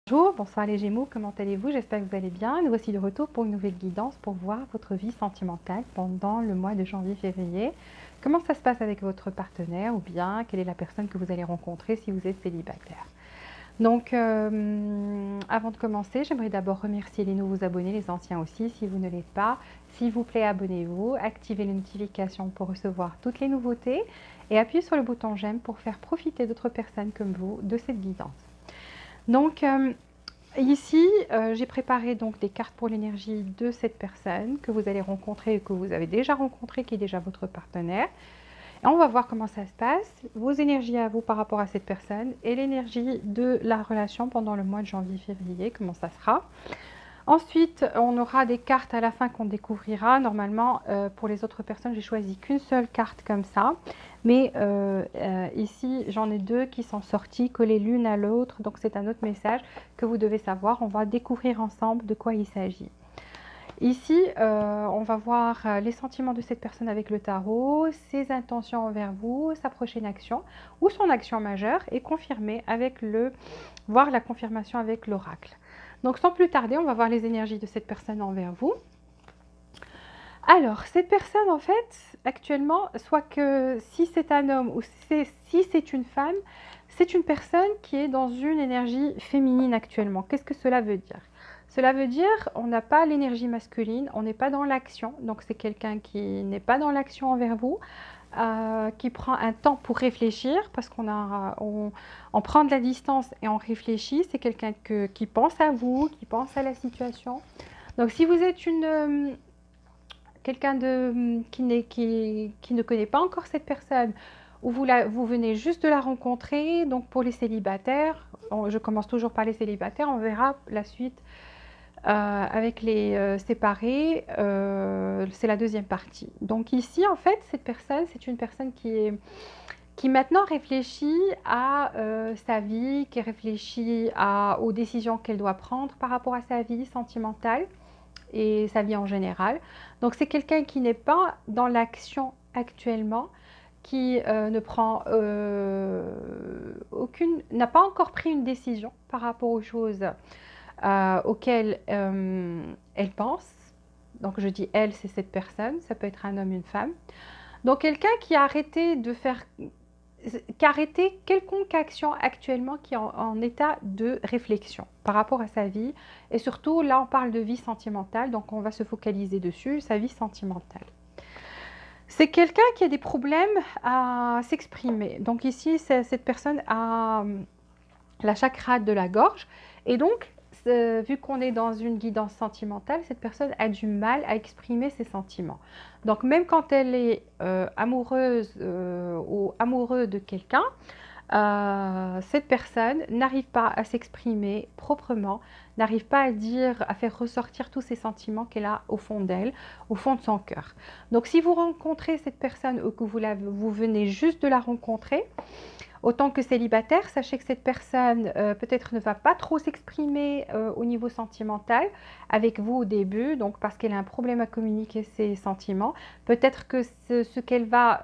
Bonjour, bonsoir les Gémeaux, comment allez-vous? J'espère que vous allez bien. Nous voici de retour pour une nouvelle guidance pour voir votre vie sentimentale pendant le mois de janvier-février. Comment ça se passe avec votre partenaire ou bien quelle est la personne que vous allez rencontrer si vous êtes célibataire. Donc, avant de commencer, j'aimerais d'abord remercier les nouveaux abonnés, les anciens aussi, si vous ne l'êtes pas. S'il vous plaît, abonnez-vous, activez les notifications pour recevoir toutes les nouveautés et appuyez sur le bouton j'aime pour faire profiter d'autres personnes comme vous de cette guidance. Donc, ici, j'ai préparé donc des cartes pour l'énergie de cette personne que vous allez rencontrer et que vous avez déjà rencontré, qui est déjà votre partenaire. Et on va voir comment ça se passe, vos énergies à vous par rapport à cette personne et l'énergie de la relation pendant le mois de janvier-février, comment ça sera. Ensuite, on aura des cartes à la fin qu'on découvrira. Normalement, pour les autres personnes, j'ai choisi qu'une seule carte comme ça. Mais ici, j'en ai deux qui sont sorties, collées l'une à l'autre. Donc, c'est un autre message que vous devez savoir. On va découvrir ensemble de quoi il s'agit. Ici, on va voir les sentiments de cette personne avec le tarot, ses intentions envers vous, sa prochaine action ou son action majeure et confirmer avec voir la confirmation avec l'oracle. Donc sans plus tarder, on va voir les énergies de cette personne envers vous. Alors, cette personne, en fait, actuellement, soit que si c'est un homme ou si c'est une femme, c'est une personne qui est dans une énergie féminine actuellement. Qu'est-ce que cela veut dire? Cela veut dire on n'a pas l'énergie masculine, on n'est pas dans l'action. Donc, c'est quelqu'un qui n'est pas dans l'action envers vous, qui prend un temps pour réfléchir parce on prend de la distance et on réfléchit. C'est quelqu'un qui pense à vous, qui pense à la situation. Donc, si vous êtes quelqu'un qui ne connaît pas encore cette personne, ou vous venez juste de la rencontrer, donc pour les célibataires, je commence toujours par les célibataires, on verra la suite avec les séparés, c'est la deuxième partie. Donc ici, en fait, cette personne, c'est une personne qui maintenant réfléchit à sa vie, qui réfléchit aux décisions qu'elle doit prendre par rapport à sa vie sentimentale et sa vie en général. Donc c'est quelqu'un qui n'est pas dans l'action actuellement, qui ne prend n'a pas encore pris une décision par rapport aux choses auxquelles elle pense. Donc je dis elle, c'est cette personne, ça peut être un homme, une femme. Donc quelqu'un qui a arrêté quelconque action actuellement, qui est en état de réflexion par rapport à sa vie. Et surtout, là, on parle de vie sentimentale, donc on va se focaliser dessus, sa vie sentimentale. C'est quelqu'un qui a des problèmes à s'exprimer. Donc ici, cette personne a la chakra de la gorge. Et donc, vu qu'on est dans une guidance sentimentale, cette personne a du mal à exprimer ses sentiments. Donc même quand elle est amoureuse ou amoureux de quelqu'un, cette personne n'arrive pas à s'exprimer proprement, n'arrive pas à faire ressortir tous ces sentiments qu'elle a au fond d'elle, au fond de son cœur. Donc si vous rencontrez cette personne ou que vous venez juste de la rencontrer, autant que célibataire, sachez que cette personne peut-être ne va pas trop s'exprimer au niveau sentimental avec vous au début, donc parce qu'elle a un problème à communiquer ses sentiments. Peut-être que ce qu'elle va...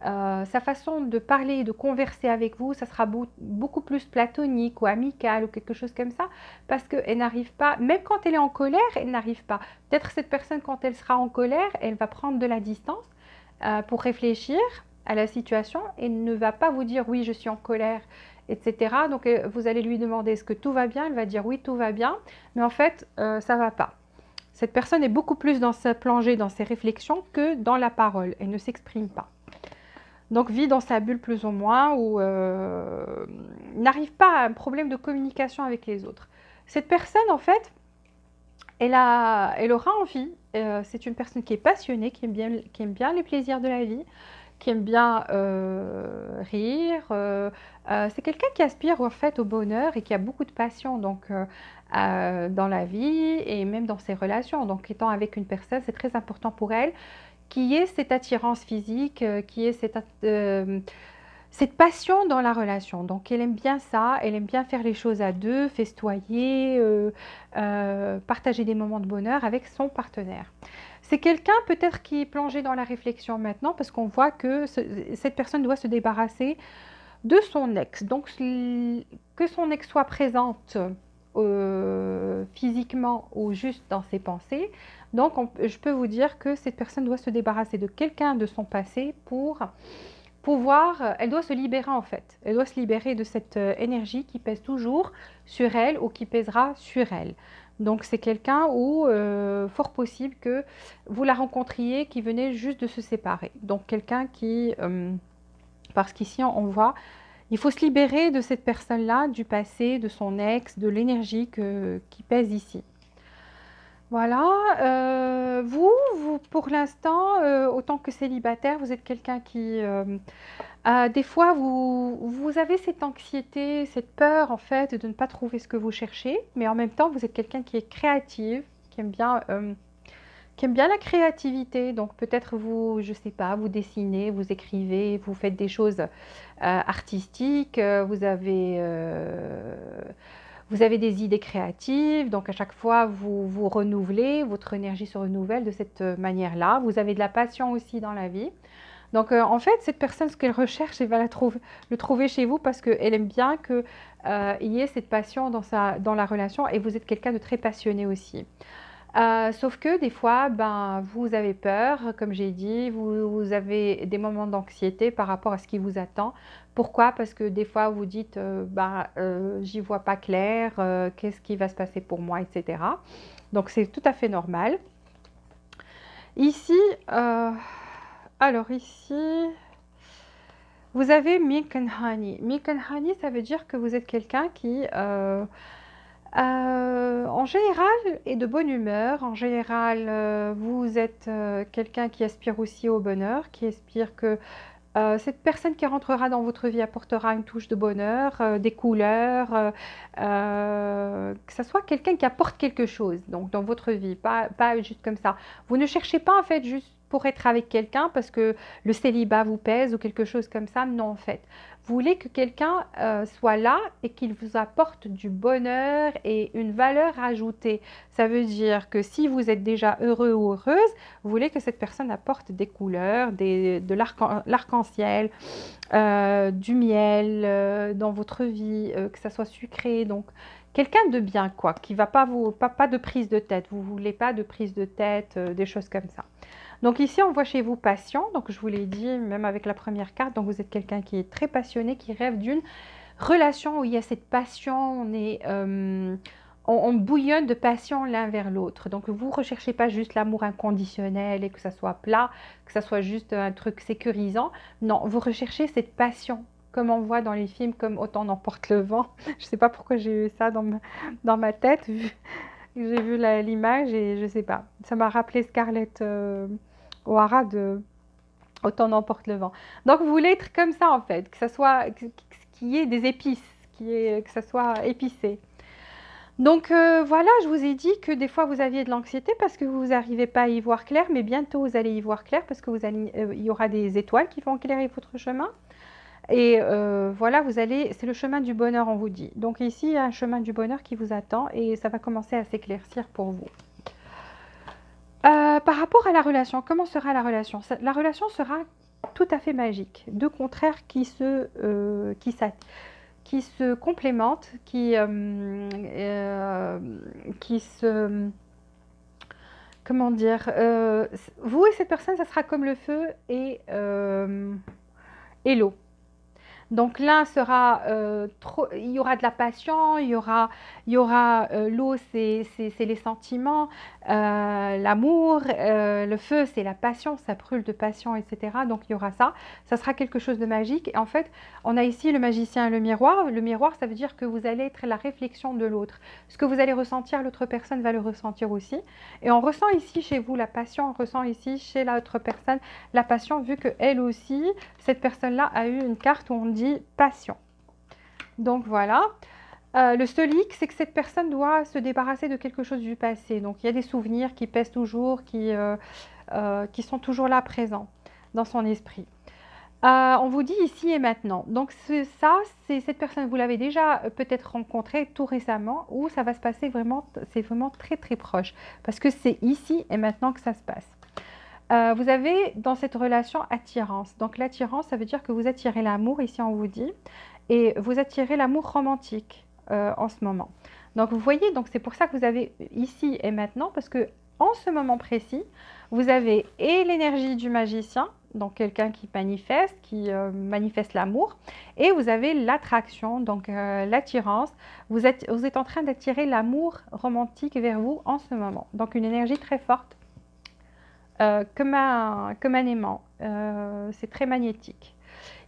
sa façon de parler et de converser avec vous, ça sera beaucoup plus platonique ou amical ou quelque chose comme ça, parce qu'elle n'arrive pas, même quand elle est en colère, elle n'arrive pas. Peut-être cette personne, quand elle sera en colère, elle va prendre de la distance pour réfléchir à la situation et ne va pas vous dire oui, je suis en colère, etc. Donc vous allez lui demander est-ce que tout va bien, elle va dire oui, tout va bien, mais en fait, ça ne va pas. Cette personne est beaucoup plus dans sa plongée, dans ses réflexions que dans la parole. Elle ne s'exprime pas. Donc vit dans sa bulle plus ou moins ou n'arrive pas à un problème de communication avec les autres. Cette personne, en fait, elle aura envie, c'est une personne qui est passionnée, qui aime bien les plaisirs de la vie, qui aime bien rire. C'est quelqu'un qui aspire en fait au bonheur et qui a beaucoup de passion dans la vie et même dans ses relations. Donc étant avec une personne, c'est très important pour elle qui ait cette attirance physique, qui ait cette passion dans la relation. Donc elle aime bien ça, elle aime bien faire les choses à deux, festoyer, partager des moments de bonheur avec son partenaire. C'est quelqu'un peut-être qui est plongé dans la réflexion maintenant parce qu'on voit que cette personne doit se débarrasser de son ex. Donc, que son ex soit présente physiquement ou juste dans ses pensées. Donc, je peux vous dire que cette personne doit se débarrasser de quelqu'un de son passé pour pouvoir, elle doit se libérer en fait. Elle doit se libérer de cette énergie qui pèse toujours sur elle ou qui pèsera sur elle. Donc c'est quelqu'un où fort possible que vous la rencontriez qui venait juste de se séparer. Donc quelqu'un qui, parce qu'ici on voit, il faut se libérer de cette personne-là, du passé, de son ex, de l'énergie qui pèse ici. Voilà, pour l'instant, autant que célibataire, vous êtes quelqu'un qui, des fois, vous avez cette anxiété, cette peur en fait de ne pas trouver ce que vous cherchez, mais en même temps, vous êtes quelqu'un qui est créative, qui aime bien la créativité. Donc peut-être vous, je sais pas, vous dessinez, vous écrivez, vous faites des choses artistiques, vous avez des idées créatives, donc à chaque fois vous vous renouvelez, votre énergie se renouvelle de cette manière-là. Vous avez de la passion aussi dans la vie. Donc en fait, cette personne, ce qu'elle recherche, elle va le trouver chez vous parce qu'elle aime bien qu'il y ait cette passion dans la relation et vous êtes quelqu'un de très passionné aussi. Sauf que des fois, ben, vous avez peur, comme j'ai dit, vous avez des moments d'anxiété par rapport à ce qui vous attend. Pourquoi? Parce que des fois, vous dites, j'y vois pas clair, qu'est-ce qui va se passer pour moi, etc. Donc, c'est tout à fait normal. Ici, euh, alors ici, vous avez Milk and Honey. Milk and Honey, ça veut dire que vous êtes quelqu'un qui... en général, est de bonne humeur. En général, vous êtes quelqu'un qui aspire aussi au bonheur, qui aspire que cette personne qui rentrera dans votre vie apportera une touche de bonheur, des couleurs, que ce soit quelqu'un qui apporte quelque chose donc, dans votre vie, pas juste comme ça. Vous ne cherchez pas en fait juste pour être avec quelqu'un parce que le célibat vous pèse ou quelque chose comme ça. Non, en fait. Vous voulez que quelqu'un soit là et qu'il vous apporte du bonheur et une valeur ajoutée. Ça veut dire que si vous êtes déjà heureux ou heureuse, vous voulez que cette personne apporte des couleurs, de l'arc-en-ciel, du miel dans votre vie, que ça soit sucré. Donc, quelqu'un de bien, quoi, qui va pas pas de prise de tête. Vous voulez pas de prise de tête, des choses comme ça. Donc ici, on voit chez vous passion. Donc je vous l'ai dit, même avec la première carte. Donc vous êtes quelqu'un qui est très passionné, qui rêve d'une relation où il y a cette passion. On bouillonne de passion l'un vers l'autre. Donc vous ne recherchez pas juste l'amour inconditionnel et que ça soit plat, que ça soit juste un truc sécurisant. Non, vous recherchez cette passion comme on voit dans les films comme Autant n'emporte le vent. Je ne sais pas pourquoi j'ai eu ça dans ma tête. J'ai vu l'image et je ne sais pas. Ça m'a rappelé Scarlett O'Hara de Autant n'emporte le vent. Donc vous voulez être comme ça en fait, que ça soit qu'il y ait des épices, que ça soit épicé. Donc voilà, je vous ai dit que des fois vous aviez de l'anxiété parce que vous n'arrivez pas à y voir clair, mais bientôt vous allez y voir clair parce que il y aura des étoiles qui vont éclairer votre chemin. Et voilà, c'est le chemin du bonheur, on vous dit. Donc ici, il y a un chemin du bonheur qui vous attend et ça va commencer à s'éclaircir pour vous. Par rapport à la relation, comment sera la relation? La relation sera tout à fait magique. Deux contraires qui se complémentent, qui se... Comment dire? Vous et cette personne, ça sera comme le feu et l'eau. Donc l'un sera il y aura de la passion, il y aura l'eau, c'est les sentiments, l'amour, le feu, c'est la passion, ça brûle de passion, etc. Donc il y aura ça. Ça sera quelque chose de magique. Et en fait, on a ici le magicien et le miroir. Le miroir, ça veut dire que vous allez être la réflexion de l'autre. Ce que vous allez ressentir, l'autre personne va le ressentir aussi. Et on ressent ici chez vous la passion, on ressent ici chez l'autre personne la passion, vu qu'elle aussi, cette personne-là a eu une carte où on dit passion. Donc voilà. Le seul hic, c'est que cette personne doit se débarrasser de quelque chose du passé. Donc il y a des souvenirs qui pèsent toujours, qui sont toujours là présents dans son esprit. On vous dit ici et maintenant. Donc c'est cette personne, vous l'avez déjà peut-être rencontrée tout récemment, ou ça va se passer vraiment, c'est vraiment très très proche. Parce que c'est ici et maintenant que ça se passe. Vous avez dans cette relation attirance. Donc l'attirance, ça veut dire que vous attirez l'amour, ici on vous dit, et vous attirez l'amour romantique en ce moment. Donc vous voyez, donc c'est pour ça que vous avez ici et maintenant, parce que en ce moment précis, vous avez et l'énergie du magicien, donc quelqu'un qui manifeste l'amour, et vous avez l'attraction, donc l'attirance. Vous êtes en train d'attirer l'amour romantique vers vous en ce moment. Donc une énergie très forte, comme un aimant. C'est très magnétique.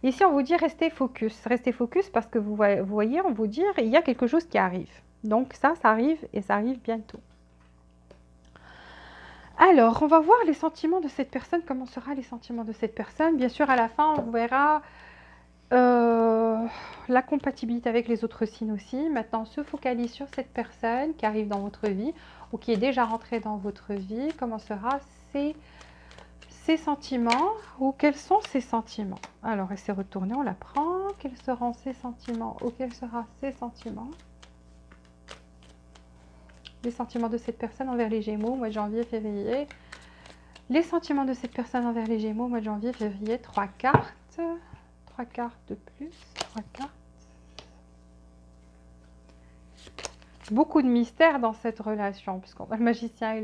Ici, on vous dit restez focus parce que vous voyez, on vous dit il y a quelque chose qui arrive. Donc ça arrive et ça arrive bientôt. Alors, on va voir les sentiments de cette personne. Comment seront les sentiments de cette personne? Bien sûr, à la fin, on verra la compatibilité avec les autres signes aussi. Maintenant, on se focalise sur cette personne qui arrive dans votre vie ou qui est déjà rentrée dans votre vie. Comment sera ses sentiments ou quels sont ses sentiments? Alors, elle s'est retournée, on la prend. Quels seront ses sentiments ou quels seront ses sentiments? Les sentiments de cette personne envers les Gémeaux, mois de janvier, février. Les sentiments de cette personne envers les Gémeaux, mois de janvier, février. 3 cartes. 3 cartes de plus. 3 cartes. Beaucoup de mystère dans cette relation, puisqu'on a le magicien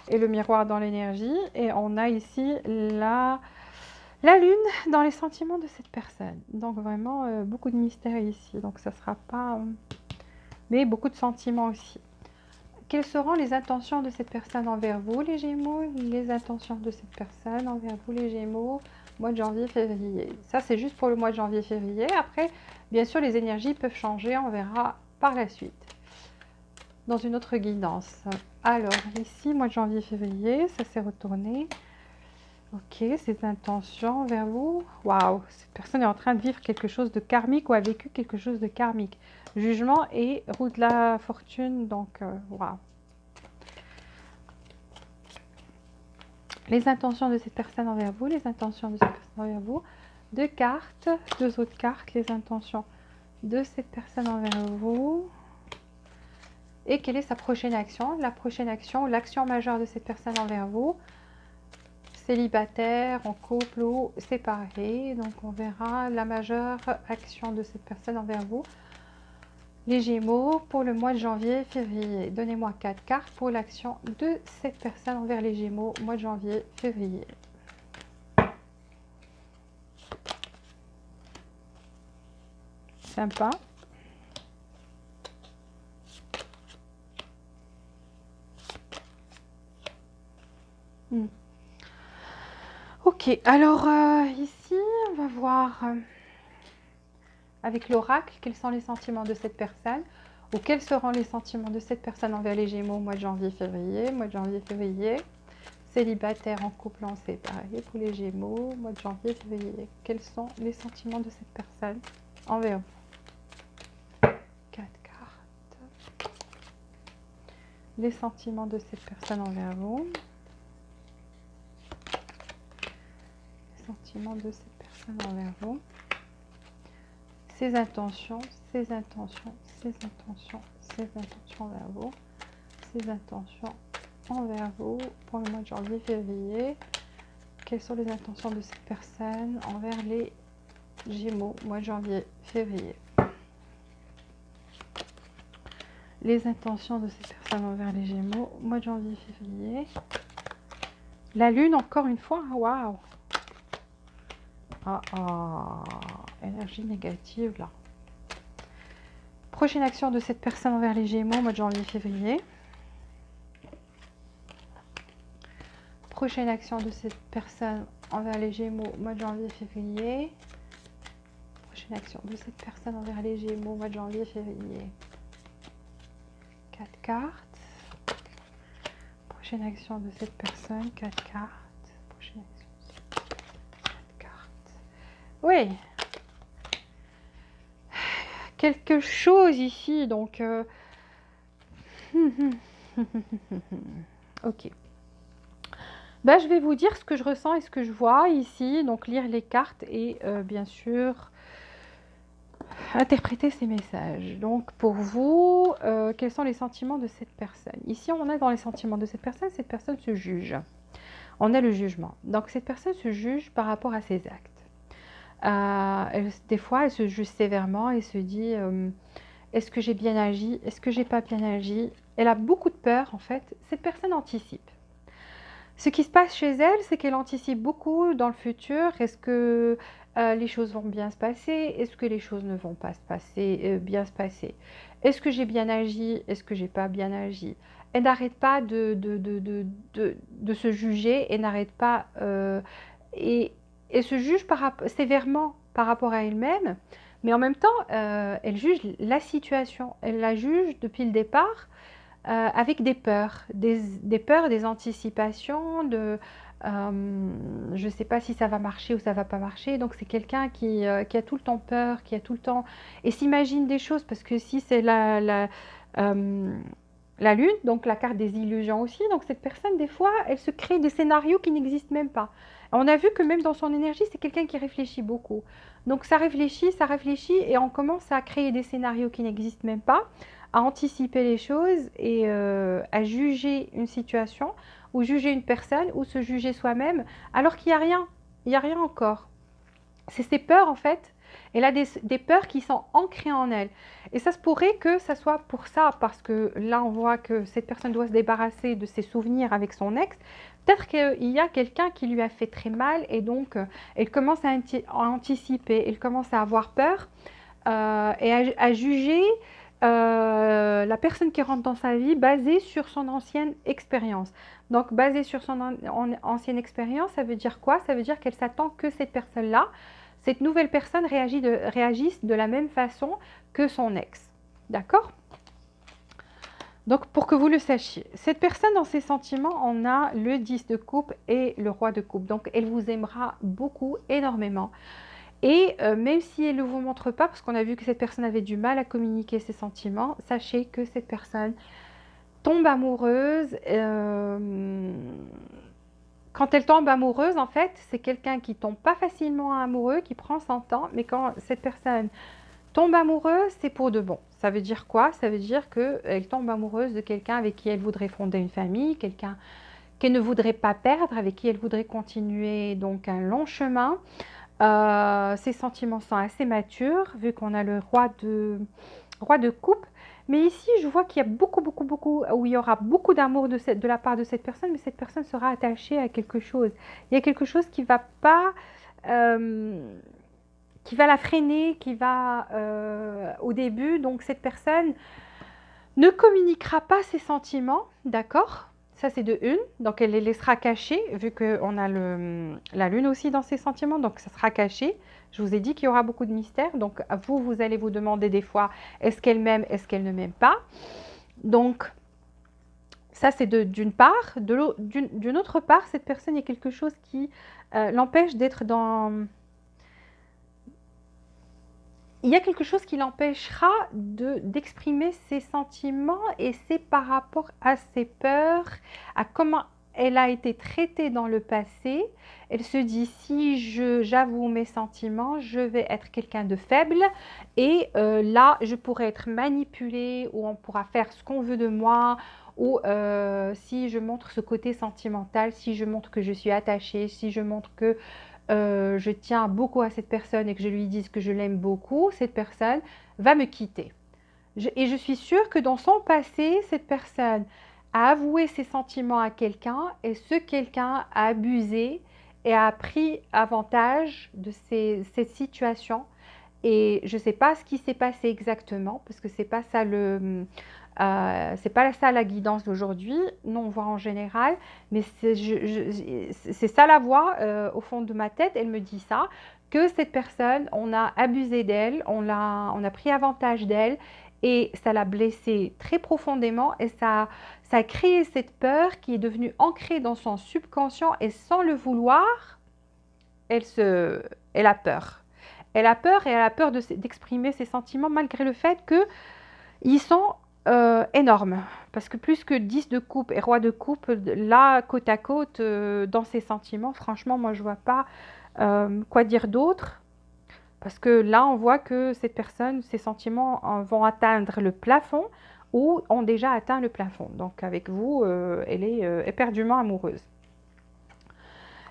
et le miroir dans l'énergie. Et on a ici la lune dans les sentiments de cette personne. Donc vraiment, beaucoup de mystère ici. Donc ça ne sera pas... mais beaucoup de sentiments aussi. Quelles seront les intentions de cette personne envers vous, les Gémeaux? Les intentions de cette personne envers vous, les Gémeaux, mois de janvier, février. Ça, c'est juste pour le mois de janvier, février. Après, bien sûr, les énergies peuvent changer. On verra par la suite, dans une autre guidance. Alors, ici, mois de janvier, février, ça s'est retourné. Ok, ces intentions envers vous. Waouh, cette personne est en train de vivre quelque chose de karmique ou a vécu quelque chose de karmique. Jugement et roue de la fortune, donc waouh. Les intentions de cette personne envers vous, les intentions de cette personne envers vous. 2 cartes, 2 autres cartes, les intentions de cette personne envers vous. Et quelle est sa prochaine action? La prochaine action, l'action majeure de cette personne envers vous. Célibataire, en couple ou séparé. Donc on verra la majeure action de cette personne envers vous. Les Gémeaux pour le mois de janvier, février. Donnez-moi 4 cartes pour l'action de cette personne envers les Gémeaux, mois de janvier, février. Sympa. Ok, alors ici, on va voir avec l'oracle quels sont les sentiments de cette personne ou quels seront les sentiments de cette personne envers les Gémeaux au mois de janvier, février. Mois de janvier, février. Célibataire, en couple, en séparé pour les Gémeaux, mois de janvier, février. Quels sont les sentiments de cette personne envers vous? 4 cartes. Les sentiments de cette personne envers vous. Sentiments de cette personne envers vous, ses intentions, ses intentions, ses intentions, ses intentions envers vous, ses intentions envers vous pour le mois de janvier, février. Quelles sont les intentions de cette personne envers les Gémeaux, mois de janvier, février? Les intentions de cette personne envers les Gémeaux, mois de janvier, février. La lune, encore une fois, waouh! Énergie négative là. Prochaine action de cette personne envers les Gémeaux, mois de janvier, février. Prochaine action de cette personne envers les Gémeaux, mois de janvier, février. Prochaine action de cette personne envers les Gémeaux, mois de janvier, février. 4 cartes. Prochaine action de cette personne, 4 cartes. Prochaine action. Oui, quelque chose ici, donc ok. Ben, je vais vous dire ce que je ressens et ce que je vois ici, donc lire les cartes et bien sûr interpréter ces messages. Donc pour vous, quels sont les sentiments de cette personne? Ici, on est dans les sentiments de cette personne se juge. On a le jugement. Donc cette personne se juge par rapport à ses actes. Des fois, elle se juge sévèrement et se dit est-ce que j'ai bien agi? Est-ce que j'ai pas bien agi? Elle a beaucoup de peur en fait. Cette personne anticipe. Ce qui se passe chez elle, c'est qu'elle anticipe beaucoup dans le futur. Est-ce que les choses vont bien se passer? Est-ce que les choses ne vont pas se passer, bien se passer? Est-ce que j'ai bien agi? Est-ce que j'ai pas bien agi? Elle n'arrête pas de se juger et n'arrête pas et, et se juge sévèrement par rapport à elle-même, mais en même temps, elle juge la situation. Elle la juge depuis le départ avec des peurs, des anticipations, je ne sais pas si ça va marcher ou ça ne va pas marcher. Donc c'est quelqu'un qui a tout le temps peur, qui a tout le temps et s'imagine des choses parce que si c'est la lune, donc la carte des illusions aussi. Donc cette personne, des fois, elle se crée des scénarios qui n'existent même pas. On a vu que même dans son énergie, c'est quelqu'un qui réfléchit beaucoup. Donc ça réfléchit et on commence à créer des scénarios qui n'existent même pas, à anticiper les choses et à juger une situation ou juger une personne ou se juger soi-même alors qu'il n'y a rien. Il n'y a rien encore. C'est ses peurs en fait. Elle a des peurs qui sont ancrées en elle. Et ça se pourrait que ça soit pour ça, parce que là on voit que cette personne doit se débarrasser de ses souvenirs avec son ex. Peut-être qu'il y a quelqu'un qui lui a fait très mal et donc elle commence à anticiper, elle commence à avoir peur et à juger la personne qui rentre dans sa vie basée sur son ancienne expérience. Donc basée sur son ancienne expérience, ça veut dire quoi? Ça veut dire qu'elle s'attend que cette personne-là, cette nouvelle personne réagisse de la même façon que son ex. D'accord? Donc pour que vous le sachiez, cette personne dans ses sentiments, on a le 10 de coupe et le roi de coupe. Donc elle vous aimera beaucoup, énormément. Et même si elle ne vous montre pas, parce qu'on a vu que cette personne avait du mal à communiquer ses sentiments, sachez que cette personne tombe amoureuse. Quand elle tombe amoureuse, en fait, c'est quelqu'un qui tombe pas facilement amoureux, qui prend son temps, mais quand cette personne tombe amoureuse, c'est pour de bon. Ça veut dire quoi? Ça veut dire qu'elle tombe amoureuse de quelqu'un avec qui elle voudrait fonder une famille, quelqu'un qu'elle ne voudrait pas perdre, avec qui elle voudrait continuer donc un long chemin. Ses sentiments sont assez matures, vu qu'on a le roi de coupe. Mais ici, je vois qu'il y a beaucoup, où il y aura beaucoup d'amour de la part de cette personne, mais cette personne sera attachée à quelque chose. Il y a quelque chose qui va pas, qui va la freiner, qui va au début. Donc cette personne ne communiquera pas ses sentiments, d'accord? Ça, c'est de une. Donc, elle les laissera cachés, vu qu'on a la lune aussi dans ses sentiments. Donc, ça sera caché. Je vous ai dit qu'il y aura beaucoup de mystères. Donc, vous allez vous demander des fois, est-ce qu'elle m'aime, est-ce qu'elle ne m'aime pas? Donc, ça, c'est d'une part. D'une autre part, cette personne, il y a quelque chose qui l'empêche d'être dans... Il y a quelque chose qui l'empêchera d'exprimer ses sentiments et c'est par rapport à ses peurs, à comment elle a été traitée dans le passé. Elle se dit, si j'avoue mes sentiments, je vais être quelqu'un de faible et là, je pourrais être manipulée ou on pourra faire ce qu'on veut de moi ou si je montre ce côté sentimental, si je montre que je suis attachée, si je montre que je tiens beaucoup à cette personne et que je lui dise que je l'aime beaucoup, cette personne va me quitter. Et je suis sûre que dans son passé, cette personne a avoué ses sentiments à quelqu'un et ce quelqu'un a abusé et a pris avantage de cette situation. Et je ne sais pas ce qui s'est passé exactement parce que c'est pas ça c'est pas ça la guidance d'aujourd'hui, non, on voit en général, mais c'est ça la voix au fond de ma tête, elle me dit ça, que cette personne, on a abusé d'elle, on a pris avantage d'elle et ça l'a blessée très profondément et ça a créé cette peur qui est devenue ancrée dans son subconscient et sans le vouloir, elle a peur. Elle a peur et elle a peur d'exprimer ses sentiments malgré le fait qu'ils sont énorme, parce que plus que 10 de coupe et roi de coupe, là, côte à côte, dans ses sentiments, franchement, moi, je vois pas quoi dire d'autre, parce que là, on voit que cette personne, ses sentiments vont atteindre le plafond ou ont déjà atteint le plafond. Donc, avec vous, elle est éperdument amoureuse.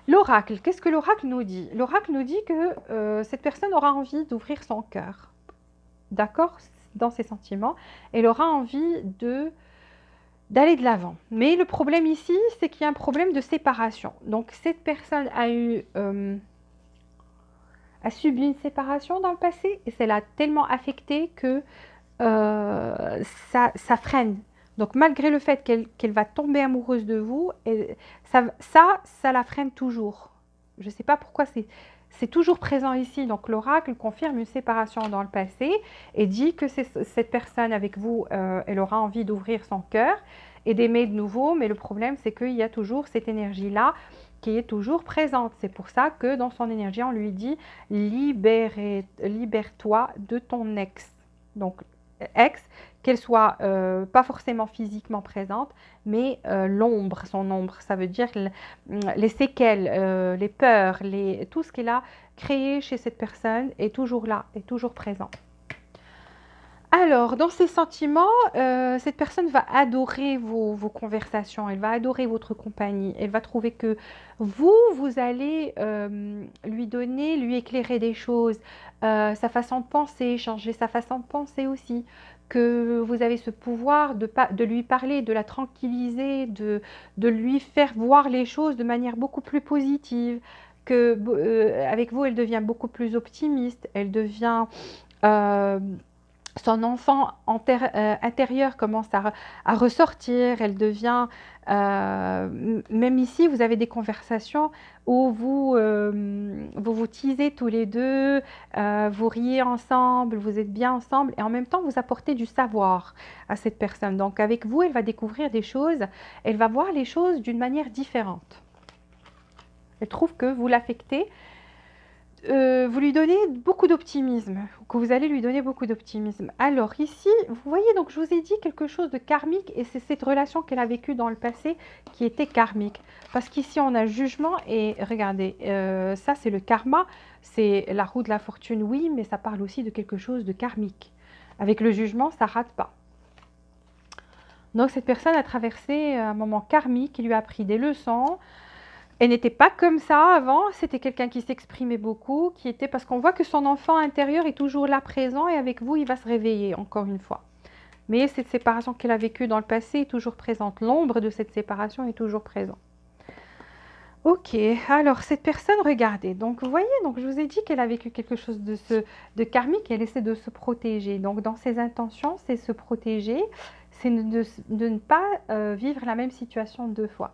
L'oracle, qu'est-ce que l'oracle nous dit? L'oracle nous dit que cette personne aura envie d'ouvrir son cœur, d'accord, dans ses sentiments. Elle aura envie d'aller de l'avant. Mais le problème ici, c'est qu'il y a un problème de séparation. Donc cette personne a subi une séparation dans le passé et ça l'a tellement affectée que ça freine. Donc malgré le fait qu'elle va tomber amoureuse de vous, ça la freine toujours. Je ne sais pas pourquoi c'est toujours présent ici. Donc l'oracle confirme une séparation dans le passé et dit que cette personne avec vous, elle aura envie d'ouvrir son cœur et d'aimer de nouveau. Mais le problème, c'est qu'il y a toujours cette énergie-là qui est toujours présente. C'est pour ça que dans son énergie, on lui dit libère-toi de ton ex. Donc ex, qu'elle soit pas forcément physiquement présente, mais l'ombre, son ombre, ça veut dire les séquelles, les peurs, tout ce qu'elle a créé chez cette personne est toujours là, est toujours présent. Alors, dans ses sentiments, cette personne va adorer vos conversations, elle va adorer votre compagnie, elle va trouver que vous allez lui éclairer des choses, sa façon de penser, changer sa façon de penser aussi, que vous avez ce pouvoir de lui parler, de la tranquilliser, de lui faire voir les choses de manière beaucoup plus positive, que avec vous, elle devient beaucoup plus optimiste, elle devient... son enfant intérieur commence à ressortir, elle devient, même ici, vous avez des conversations où vous teasez tous les deux, vous riez ensemble, vous êtes bien ensemble, et en même temps, vous apportez du savoir à cette personne. Donc, avec vous, elle va découvrir des choses, elle va voir les choses d'une manière différente. Elle trouve que vous l'affectez. Vous lui donnez beaucoup d'optimisme, que vous allez lui donner beaucoup d'optimisme. Alors ici, vous voyez, donc je vous ai dit quelque chose de karmique et c'est cette relation qu'elle a vécue dans le passé qui était karmique. Parce qu'ici, on a jugement et regardez, ça c'est le karma, c'est la roue de la fortune, oui, mais ça parle aussi de quelque chose de karmique. Avec le jugement, ça rate pas. Donc cette personne a traversé un moment karmique qui lui a appris des leçons. Elle n'était pas comme ça avant, c'était quelqu'un qui s'exprimait beaucoup, qui était parce qu'on voit que son enfant intérieur est toujours là présent et avec vous, il va se réveiller encore une fois. Mais cette séparation qu'elle a vécue dans le passé est toujours présente. L'ombre de cette séparation est toujours présente. Ok, alors cette personne, regardez, donc vous voyez, donc je vous ai dit qu'elle a vécu quelque chose de karmique, elle essaie de se protéger. Donc dans ses intentions, c'est se protéger, c'est de ne pas vivre la même situation deux fois.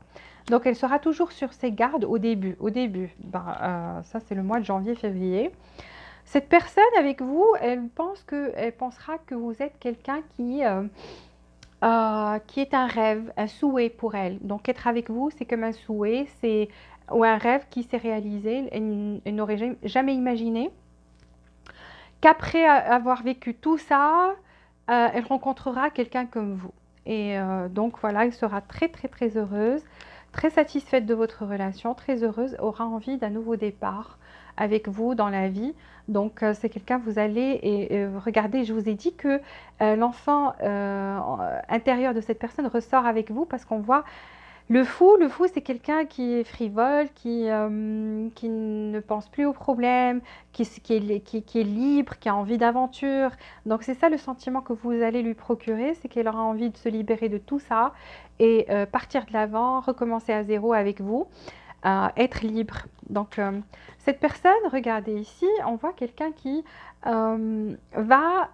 Donc elle sera toujours sur ses gardes au début. Ça c'est le mois de janvier-février. Cette personne avec vous, elle pensera que vous êtes quelqu'un qui est un rêve, un souhait pour elle. Donc être avec vous, c'est comme un souhait, ou un rêve qui s'est réalisé. Elle n'aurait jamais imaginé qu'après avoir vécu tout ça, elle rencontrera quelqu'un comme vous. Et donc voilà, elle sera très très très heureuse, très satisfaite de votre relation, très heureuse, aura envie d'un nouveau départ avec vous dans la vie. Donc c'est quelqu'un, vous allez, et regardez, je vous ai dit que l'enfant intérieur de cette personne ressort avec vous parce qu'on voit le fou, c'est quelqu'un qui est frivole, qui ne pense plus aux problèmes, qui est libre, qui a envie d'aventure. Donc c'est ça le sentiment que vous allez lui procurer, c'est qu'elle aura envie de se libérer de tout ça et partir de l'avant, recommencer à zéro avec vous, être libre. Donc cette personne, regardez ici, on voit quelqu'un qui va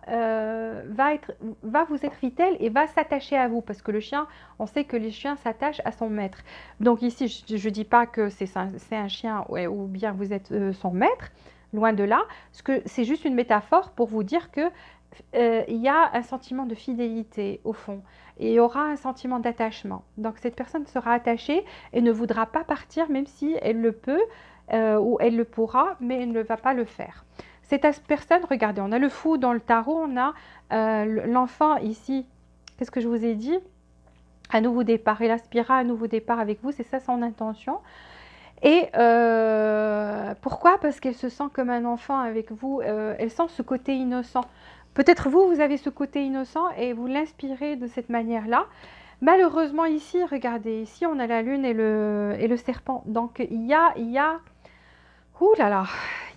vous être fidèle et va s'attacher à vous parce que le chien, on sait que les chiens s'attachent à son maître. Donc ici, je ne dis pas que c'est un chien ou bien vous êtes son maître, loin de là. C'est juste une métaphore pour vous dire que il y a un sentiment de fidélité au fond et il y aura un sentiment d'attachement. Donc cette personne sera attachée et ne voudra pas partir même si elle le peut ou elle le pourra, mais elle ne va pas le faire. Cette personne, regardez, on a le fou dans le tarot, on a l'enfant ici. Qu'est-ce que je vous ai dit? Un nouveau départ. Il aspirera à un nouveau départ avec vous, c'est ça son intention. Et pourquoi? Parce qu'elle se sent comme un enfant avec vous, elle sent ce côté innocent. Peut-être vous avez ce côté innocent et vous l'inspirez de cette manière-là. Malheureusement ici, regardez, ici on a la lune et le serpent. Donc ouh là là,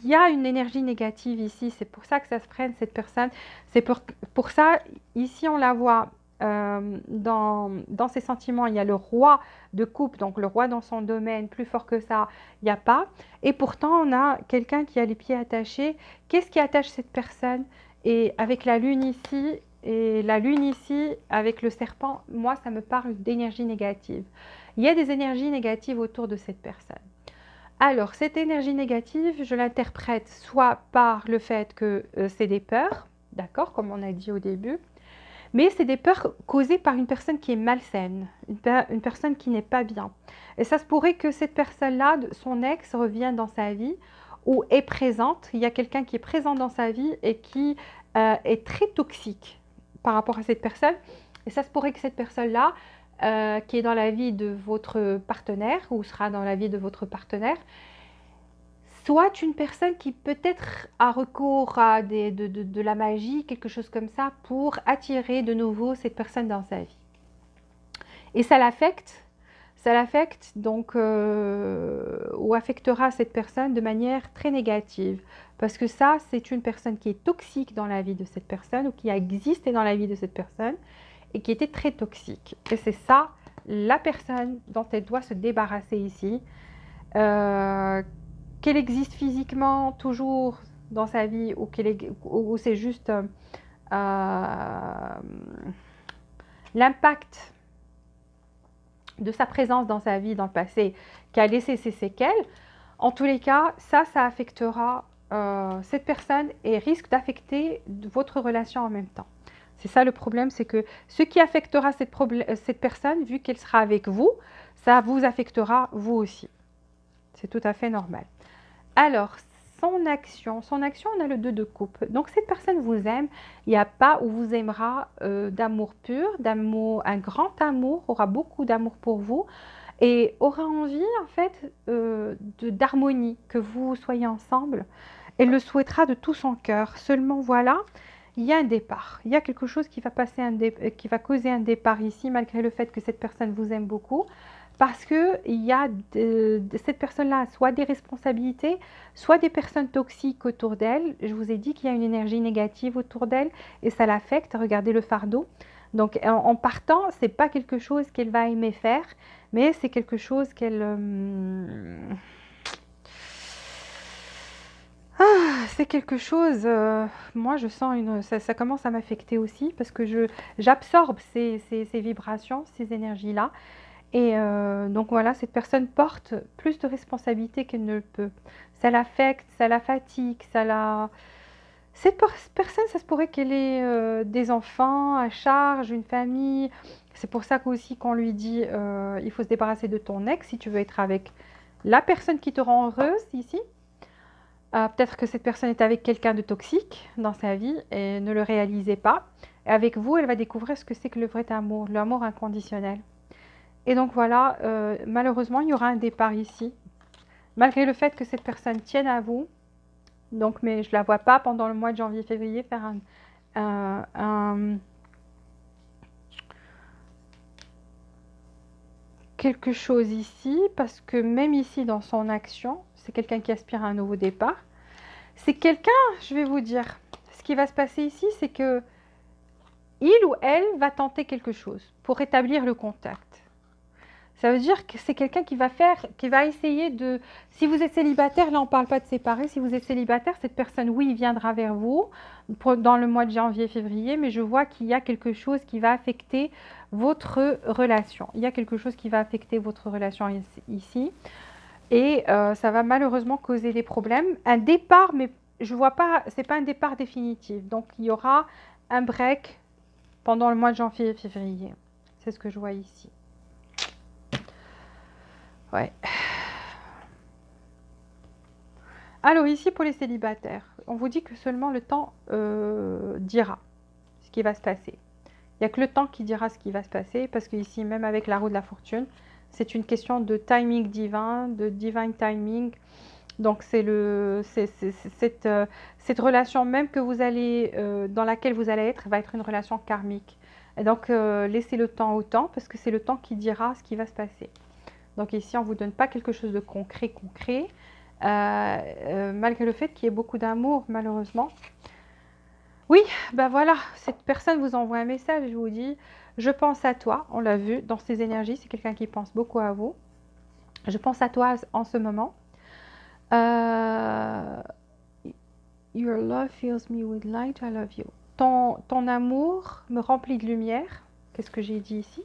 il y a une énergie négative ici. C'est pour ça que ça se freine cette personne. C'est pour ça, ici on la voit dans ses sentiments. Il y a le roi de coupe, donc le roi dans son domaine, plus fort que ça, il n'y a pas. Et pourtant, on a quelqu'un qui a les pieds attachés. Qu'est-ce qui attache cette personne? Et avec la lune ici, et la lune ici, avec le serpent, moi, ça me parle d'énergie négative. Il y a des énergies négatives autour de cette personne. Alors, cette énergie négative, je l'interprète soit par le fait que c'est des peurs, d'accord, comme on a dit au début, mais c'est des peurs causées par une personne qui est malsaine, une personne qui n'est pas bien. Et ça se pourrait que cette personne-là, son ex, revienne dans sa vie ou est présente. Il y a quelqu'un qui est présent dans sa vie et qui est très toxique par rapport à cette personne. Et ça se pourrait que cette personne-là, qui est dans la vie de votre partenaire ou sera dans la vie de votre partenaire, soit une personne qui peut-être a recours à de la magie, quelque chose comme ça, pour attirer de nouveau cette personne dans sa vie. Et ça l'affecte donc, ou affectera cette personne de manière très négative. Parce que ça, c'est une personne qui est toxique dans la vie de cette personne ou qui a existé dans la vie de cette personne et qui était très toxique. Et c'est ça, la personne dont elle doit se débarrasser ici. Qu'elle existe physiquement toujours dans sa vie ou c'est juste l'impact de sa présence dans sa vie dans le passé qui a laissé ses séquelles, en tous les cas, ça affectera cette personne et risque d'affecter votre relation en même temps. C'est ça le problème, c'est que ce qui affectera cette personne, vu qu'elle sera avec vous, ça vous affectera vous aussi. C'est tout à fait normal. Alors, son action, on a le 2 de coupe. Donc, cette personne vous aime. Il n'y a pas ou vous aimera d'amour pur, d'amour, un grand amour, aura beaucoup d'amour pour vous et aura envie, en fait, d'harmonie, que vous soyez ensemble. Elle le souhaitera de tout son cœur. Seulement, voilà, il y a un départ. Il y a quelque chose qui va qui va causer un départ ici, malgré le fait que cette personne vous aime beaucoup. Parce qu'il y a cette personne-là, soit des responsabilités, soit des personnes toxiques autour d'elle. Je vous ai dit qu'il y a une énergie négative autour d'elle et ça l'affecte. Regardez le fardeau. Donc en partant, ce n'est pas quelque chose qu'elle va aimer faire, mais c'est quelque chose qu'elle... c'est quelque chose, moi je sens ça commence à m'affecter aussi parce que j'absorbe ces vibrations, ces énergies-là. Et donc voilà, cette personne porte plus de responsabilités qu'elle ne le peut. Ça l'affecte, ça la fatigue, Cette personne, ça se pourrait qu'elle ait des enfants à charge, une famille. C'est pour ça qu'aussi qu'on lui dit il faut se débarrasser de ton ex si tu veux être avec la personne qui te rend heureuse ici. Peut-être que cette personne est avec quelqu'un de toxique dans sa vie et ne le réalisait pas. Et avec vous, elle va découvrir ce que c'est que le vrai amour, l'amour inconditionnel. Et donc voilà, malheureusement, il y aura un départ ici, malgré le fait que cette personne tienne à vous. Donc, mais je ne la vois pas pendant le mois de janvier-février faire quelque chose ici, parce que même ici, dans son action, c'est quelqu'un qui aspire à un nouveau départ. C'est quelqu'un, je vais vous dire, ce qui va se passer ici, c'est que il ou elle va tenter quelque chose pour rétablir le contact. Ça veut dire que c'est quelqu'un qui va essayer de... Si vous êtes célibataire, là on ne parle pas de séparer, si vous êtes célibataire, cette personne, oui, viendra vers vous dans le mois de janvier-février, mais je vois qu'il y a quelque chose qui va affecter votre relation. Il y a quelque chose qui va affecter votre relation ici. Et ça va malheureusement causer des problèmes. Un départ, mais je vois pas, c'est pas un départ définitif. Donc il y aura un break pendant le mois de janvier-février. C'est ce que je vois ici. Ouais. Alors ici pour les célibataires, on vous dit que seulement le temps dira ce qui va se passer. Il n'y a que le temps qui dira ce qui va se passer parce que ici même avec la roue de la fortune, c'est une question de timing divin, de divine timing. Donc cette relation même que vous allez, dans laquelle vous allez être, va être une relation karmique. Et donc laissez le temps au temps, parce que c'est le temps qui dira ce qui va se passer. Donc ici, on ne vous donne pas quelque chose de concret, malgré le fait qu'il y ait beaucoup d'amour, malheureusement. Oui, ben voilà, cette personne vous envoie un message, je vous dis, je pense à toi, on l'a vu dans ses énergies, c'est quelqu'un qui pense beaucoup à vous. Je pense à toi en ce moment. Your love fills me with light, I love you. Ton amour me remplit de lumière. Qu'est-ce que j'ai dit ici?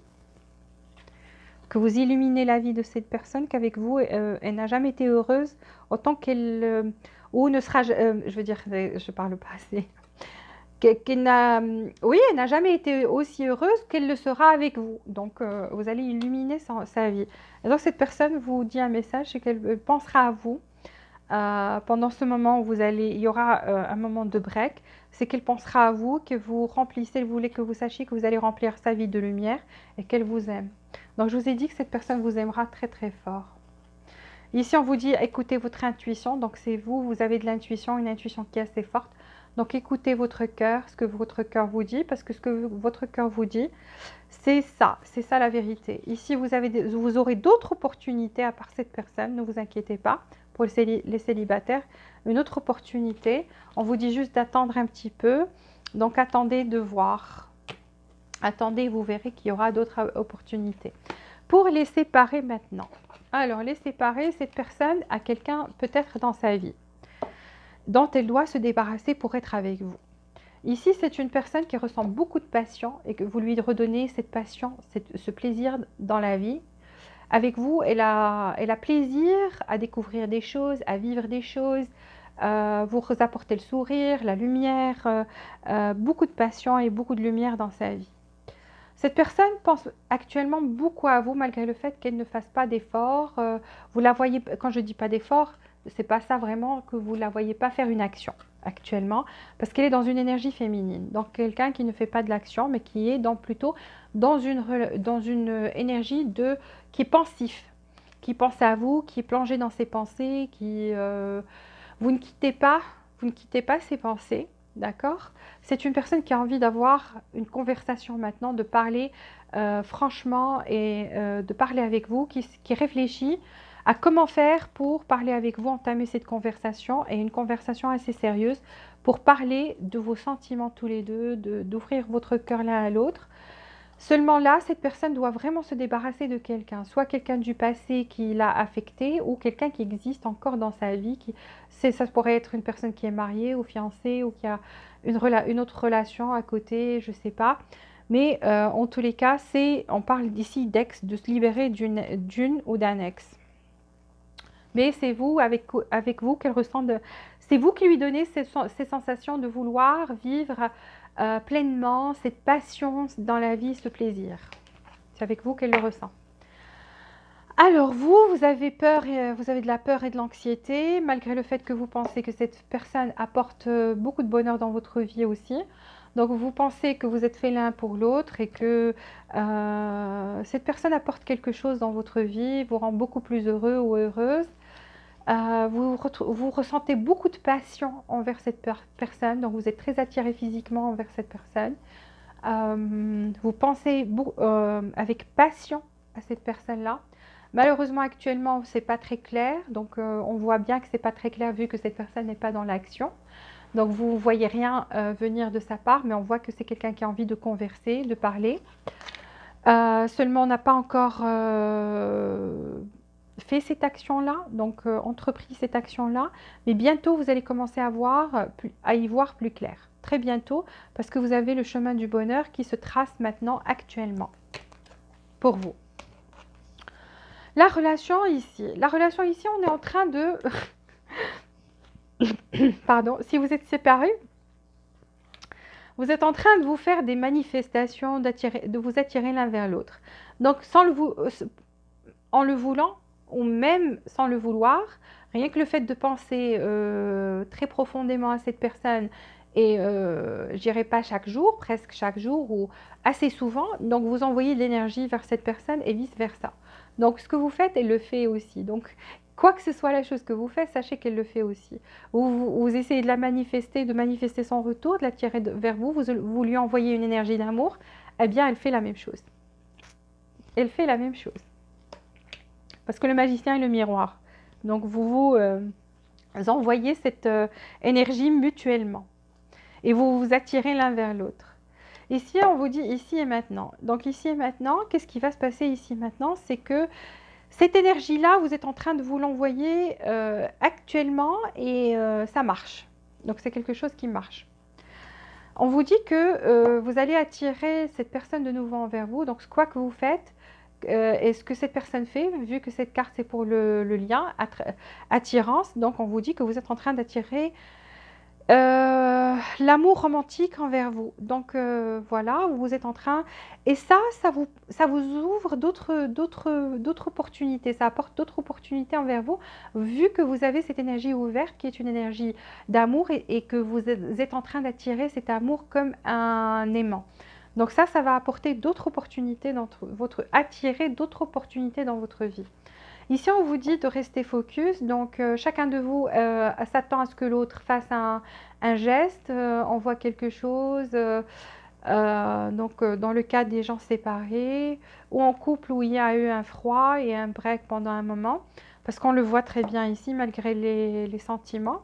Que vous illuminez la vie de cette personne, qu'avec vous, elle n'a jamais été heureuse autant qu'elle... ou ne sera... je veux dire, je parle pas assez. Oui, elle n'a jamais été aussi heureuse qu'elle le sera avec vous. Donc, vous allez illuminer sa vie. Et donc, cette personne vous dit un message, c'est qu'elle pensera à vous. Pendant ce moment où il y aura un moment de break, c'est qu'elle pensera à vous, que vous remplissez, elle voulait que vous sachiez que vous allez remplir sa vie de lumière et qu'elle vous aime. Donc je vous ai dit que cette personne vous aimera très très fort. Ici on vous dit écoutez votre intuition, donc c'est vous, vous avez de l'intuition, une intuition qui est assez forte. Donc écoutez votre cœur, ce que votre cœur vous dit, parce que ce que votre cœur vous dit, c'est ça la vérité. Ici vous aurez d'autres opportunités à part cette personne, ne vous inquiétez pas. Pour les célibataires, une autre opportunité. On vous dit juste d'attendre un petit peu. Donc, attendez de voir. Attendez, vous verrez qu'il y aura d'autres opportunités. Pour les séparer maintenant. Alors, les séparer, cette personne a quelqu'un peut-être dans sa vie dont elle doit se débarrasser pour être avec vous. Ici, c'est une personne qui ressent beaucoup de passion et que vous lui redonnez cette passion, ce plaisir dans la vie. Avec vous, elle a plaisir à découvrir des choses, à vivre des choses, vous apportez le sourire, la lumière, beaucoup de passion et beaucoup de lumière dans sa vie. Cette personne pense actuellement beaucoup à vous malgré le fait qu'elle ne fasse pas d'efforts. Vous la voyez, quand je dis pas d'efforts, c'est pas ça vraiment que vous la voyez pas faire une action actuellement, parce qu'elle est dans une énergie féminine. Donc quelqu'un qui ne fait pas de l'action, mais qui est plutôt dans une énergie qui est pensif, qui pense à vous, qui est plongé dans ses pensées, vous ne quittez pas ses pensées. D'accord? C'est une personne qui a envie d'avoir une conversation maintenant, de parler franchement et de parler avec vous, qui réfléchit à comment faire pour parler avec vous, entamer cette conversation et une conversation assez sérieuse pour parler de vos sentiments tous les deux, d'ouvrir votre cœur l'un à l'autre. Seulement là, cette personne doit vraiment se débarrasser de quelqu'un, soit quelqu'un du passé qui l'a affecté ou quelqu'un qui existe encore dans sa vie. Ça pourrait être une personne qui est mariée ou fiancée ou qui a une autre relation à côté, je ne sais pas. Mais en tous les cas, on parle d'ici d'ex, de se libérer d'une ou d'un ex. Mais c'est vous, avec vous, qu'elle ressent c'est vous qui lui donnez ces sensations de vouloir vivre pleinement, cette passion dans la vie, ce plaisir. C'est avec vous qu'elle le ressent. Alors vous avez peur, vous avez de la peur et de l'anxiété, malgré le fait que vous pensez que cette personne apporte beaucoup de bonheur dans votre vie aussi. Donc vous pensez que vous êtes fait l'un pour l'autre et que cette personne apporte quelque chose dans votre vie, vous rend beaucoup plus heureux ou heureuse. Vous ressentez beaucoup de passion envers cette personne, donc vous êtes très attiré physiquement envers cette personne. Vous pensez avec passion à cette personne-là. Malheureusement, actuellement, c'est pas très clair, donc on voit bien que c'est pas très clair vu que cette personne n'est pas dans l'action. Donc vous ne voyez rien venir de sa part, mais on voit que c'est quelqu'un qui a envie de converser, de parler. Seulement, on n'a pas encore fait cette action-là, donc entrepris cette action-là, mais bientôt vous allez commencer à y voir plus clair, très bientôt, parce que vous avez le chemin du bonheur qui se trace maintenant actuellement pour vous. La relation ici, on est en train de... Pardon, si vous êtes séparés, vous êtes en train de vous faire des manifestations, de vous attirer l'un vers l'autre. Donc, en le voulant, ou même sans le vouloir, rien que le fait de penser très profondément à cette personne, et je dirais pas chaque jour, presque chaque jour, ou assez souvent, donc vous envoyez de l'énergie vers cette personne et vice-versa. Donc ce que vous faites, elle le fait aussi. Donc Quoi que ce soit la chose que vous faites, sachez qu'elle le fait aussi. Vous essayez de la manifester, de manifester son retour, de l'attirer vers vous, vous lui envoyez une énergie d'amour, eh bien elle fait la même chose. Elle fait la même chose. Parce que le magicien est le miroir. Donc vous envoyez cette énergie mutuellement. Et vous vous attirez l'un vers l'autre. Ici, on vous dit ici et maintenant. Donc ici et maintenant, qu'est-ce qui va se passer ici et maintenant? C'est que cette énergie-là, vous êtes en train de vous l'envoyer actuellement et ça marche. Donc c'est quelque chose qui marche. On vous dit que vous allez attirer cette personne de nouveau envers vous. Donc quoi que vous faites, et ce que cette personne fait, vu que cette carte c'est pour le lien, attirance, donc on vous dit que vous êtes en train d'attirer l'amour romantique envers vous. Donc voilà, vous êtes en train... Et ça vous ouvre d'autres opportunités, ça apporte d'autres opportunités envers vous, vu que vous avez cette énergie ouverte qui est une énergie d'amour et que vous êtes en train d'attirer cet amour comme un aimant. Donc ça va apporter d'autres opportunités attirer d'autres opportunités dans votre vie. Ici, on vous dit de rester focus, donc chacun de vous s'attend à ce que l'autre fasse un geste, envoie quelque chose, dans le cas des gens séparés, ou en couple où il y a eu un froid et un break pendant un moment, parce qu'on le voit très bien ici, malgré les sentiments.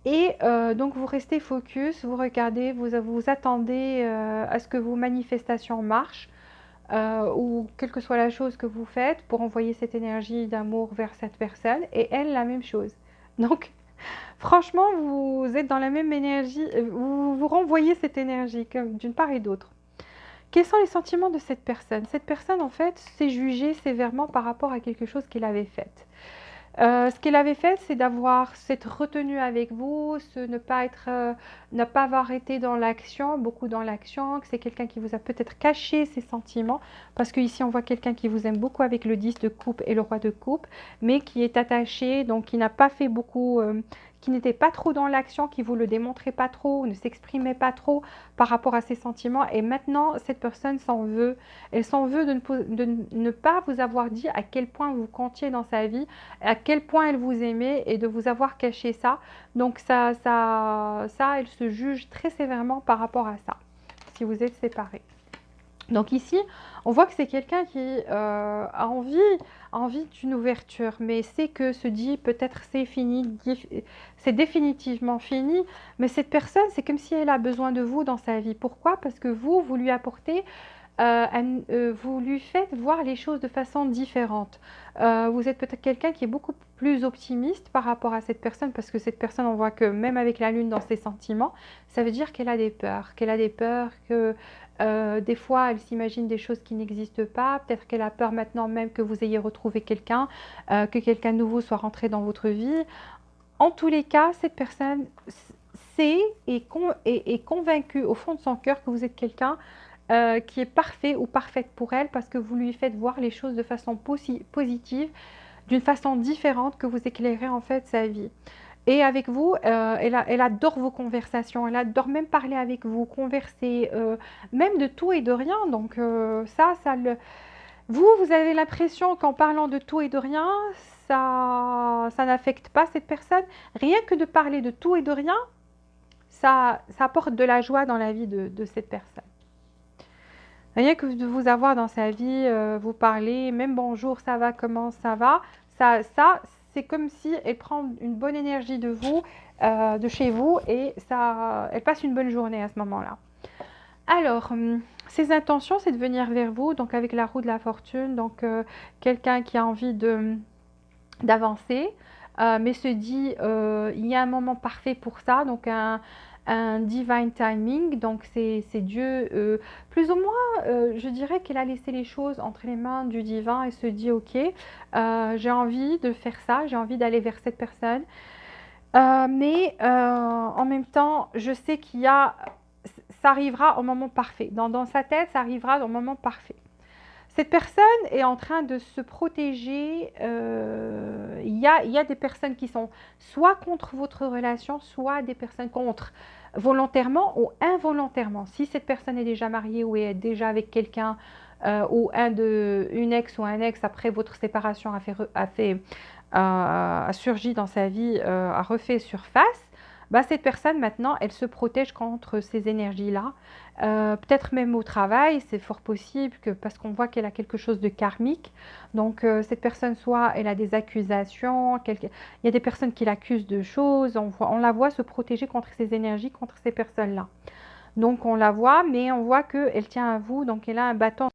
Et donc vous restez focus, vous regardez, vous attendez à ce que vos manifestations marchent, ou quelle que soit la chose que vous faites pour envoyer cette énergie d'amour vers cette personne, et elle la même chose. Donc franchement, vous êtes dans la même énergie, vous renvoyez cette énergie d'une part et d'autre. Quels sont les sentiments de cette personne? Cette personne, en fait, s'est jugée sévèrement par rapport à quelque chose qu'elle avait fait. Ce qu'elle avait fait, c'est d'avoir cette retenue avec vous, ne pas avoir été dans l'action, beaucoup dans l'action, que c'est quelqu'un qui vous a peut-être caché ses sentiments, parce qu'ici on voit quelqu'un qui vous aime beaucoup avec le 10 de coupe et le roi de coupe, mais qui est attaché, donc qui n'a pas fait beaucoup, qui n'était pas trop dans l'action, qui vous le démontrait pas trop, ne s'exprimait pas trop par rapport à ses sentiments, et maintenant cette personne s'en veut. Elle s'en veut de ne pas vous avoir dit à quel point vous comptiez dans sa vie, à quel point elle vous aimait et de vous avoir caché ça. Donc elle se juge très sévèrement par rapport à ça, si vous êtes séparés. Donc ici, on voit que c'est quelqu'un qui a envie d'une ouverture, mais c'est que se dit peut-être c'est fini, c'est définitivement fini, mais cette personne, c'est comme si elle a besoin de vous dans sa vie. Pourquoi? Parce que vous lui apportez vous lui faites voir les choses de façon différente. Vous êtes peut-être quelqu'un qui est beaucoup plus optimiste par rapport à cette personne, parce que cette personne, on voit que même avec la lune dans ses sentiments, ça veut dire qu'elle a des peurs, que des fois elle s'imagine des choses qui n'existent pas, peut-être qu'elle a peur maintenant même que vous ayez retrouvé quelqu'un, que quelqu'un de nouveau soit rentré dans votre vie. En tous les cas, cette personne sait et est convaincue au fond de son cœur que vous êtes quelqu'un qui est parfait ou parfaite pour elle, parce que vous lui faites voir les choses de façon positive, d'une façon différente, que vous éclairez en fait sa vie. Et avec vous, elle adore vos conversations, elle adore même parler avec vous, converser, même de tout et de rien. Donc vous avez l'impression qu'en parlant de tout et de rien, ça n'affecte pas cette personne. Rien que de parler de tout et de rien, ça apporte de la joie dans la vie de cette personne. Rien que de vous avoir dans sa vie, vous parler, même bonjour, ça va, comment ça va, ça c'est comme si elle prend une bonne énergie de vous, de chez vous, et elle passe une bonne journée à ce moment-là. Alors, ses intentions, c'est de venir vers vous, donc avec la roue de la fortune, donc quelqu'un qui a envie d'avancer, mais se dit, il y a un moment parfait pour ça, donc un divine timing, donc c'est Dieu, plus ou moins, je dirais qu'elle a laissé les choses entre les mains du divin et se dit ok, j'ai envie de faire ça, j'ai envie d'aller vers cette personne, mais en même temps, je sais ça arrivera au moment parfait, dans sa tête, ça arrivera au moment parfait. Cette personne est en train de se protéger. Il y a des personnes qui sont soit contre votre relation, soit des personnes contre, volontairement ou involontairement. Si cette personne est déjà mariée ou est déjà avec quelqu'un, ou une ex ou un ex après votre séparation a fait a surgi dans sa vie, a refait surface, bah, cette personne maintenant, elle se protège contre ces énergies-là. Peut-être même au travail, c'est fort possible que parce qu'on voit qu'elle a quelque chose de karmique. Donc cette personne, soit elle a des accusations, il y a des personnes qui l'accusent de choses, on la voit se protéger contre ces énergies, contre ces personnes-là. Donc on la voit, mais on voit qu'elle tient à vous, donc elle a un bâton.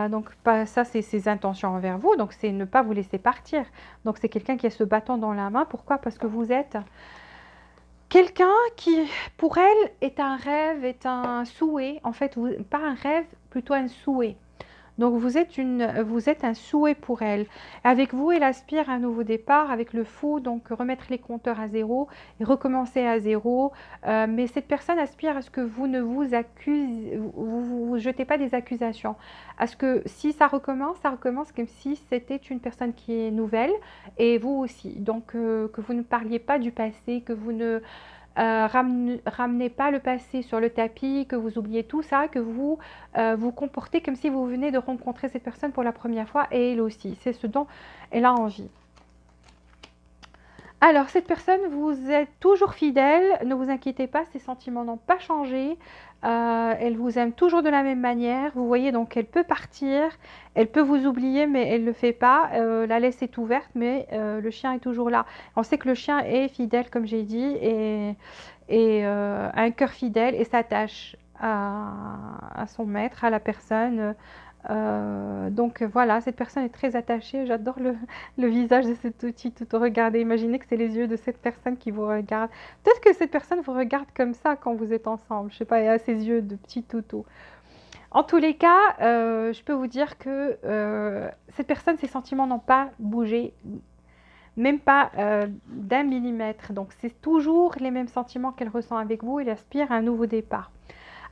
Donc ça, c'est ses intentions envers vous, donc c'est ne pas vous laisser partir. Donc c'est quelqu'un qui a ce bâton dans la main. Pourquoi? Parce que vous êtes quelqu'un qui, pour elle, est un rêve, est un souhait. En fait, pas un rêve, plutôt un souhait. Donc vous êtes un souhait pour elle. Avec vous, elle aspire à un nouveau départ avec le fou, donc remettre les compteurs à zéro et recommencer à zéro. Mais cette personne aspire à ce que vous ne vous accusez, vous jetez pas des accusations. À ce que si ça recommence comme si c'était une personne qui est nouvelle et vous aussi. Donc que vous ne parliez pas du passé, que vous ne ramenez pas le passé sur le tapis, que vous oubliez tout ça, que vous vous comportez comme si vous venez de rencontrer cette personne pour la première fois et elle aussi. C'est ce dont elle a envie. Alors, cette personne, vous êtes toujours fidèle, ne vous inquiétez pas, ses sentiments n'ont pas changé. Elle vous aime toujours de la même manière. Vous voyez, donc elle peut partir, elle peut vous oublier, mais elle ne le fait pas. La laisse est ouverte, mais le chien est toujours là. On sait que le chien est fidèle, comme j'ai dit, et a un cœur fidèle et s'attache à son maître, à la personne. Donc voilà, cette personne est très attachée. J'adore le visage de cette petite toutou. Regardez, imaginez que c'est les yeux de cette personne qui vous regarde. Peut-être que cette personne vous regarde comme ça quand vous êtes ensemble. Je sais pas, elle a ses yeux de petit toutou. En tous les cas, je peux vous dire que cette personne, ses sentiments n'ont pas bougé, même pas d'un millimètre. Donc c'est toujours les mêmes sentiments qu'elle ressent avec vous. Elle aspire à un nouveau départ.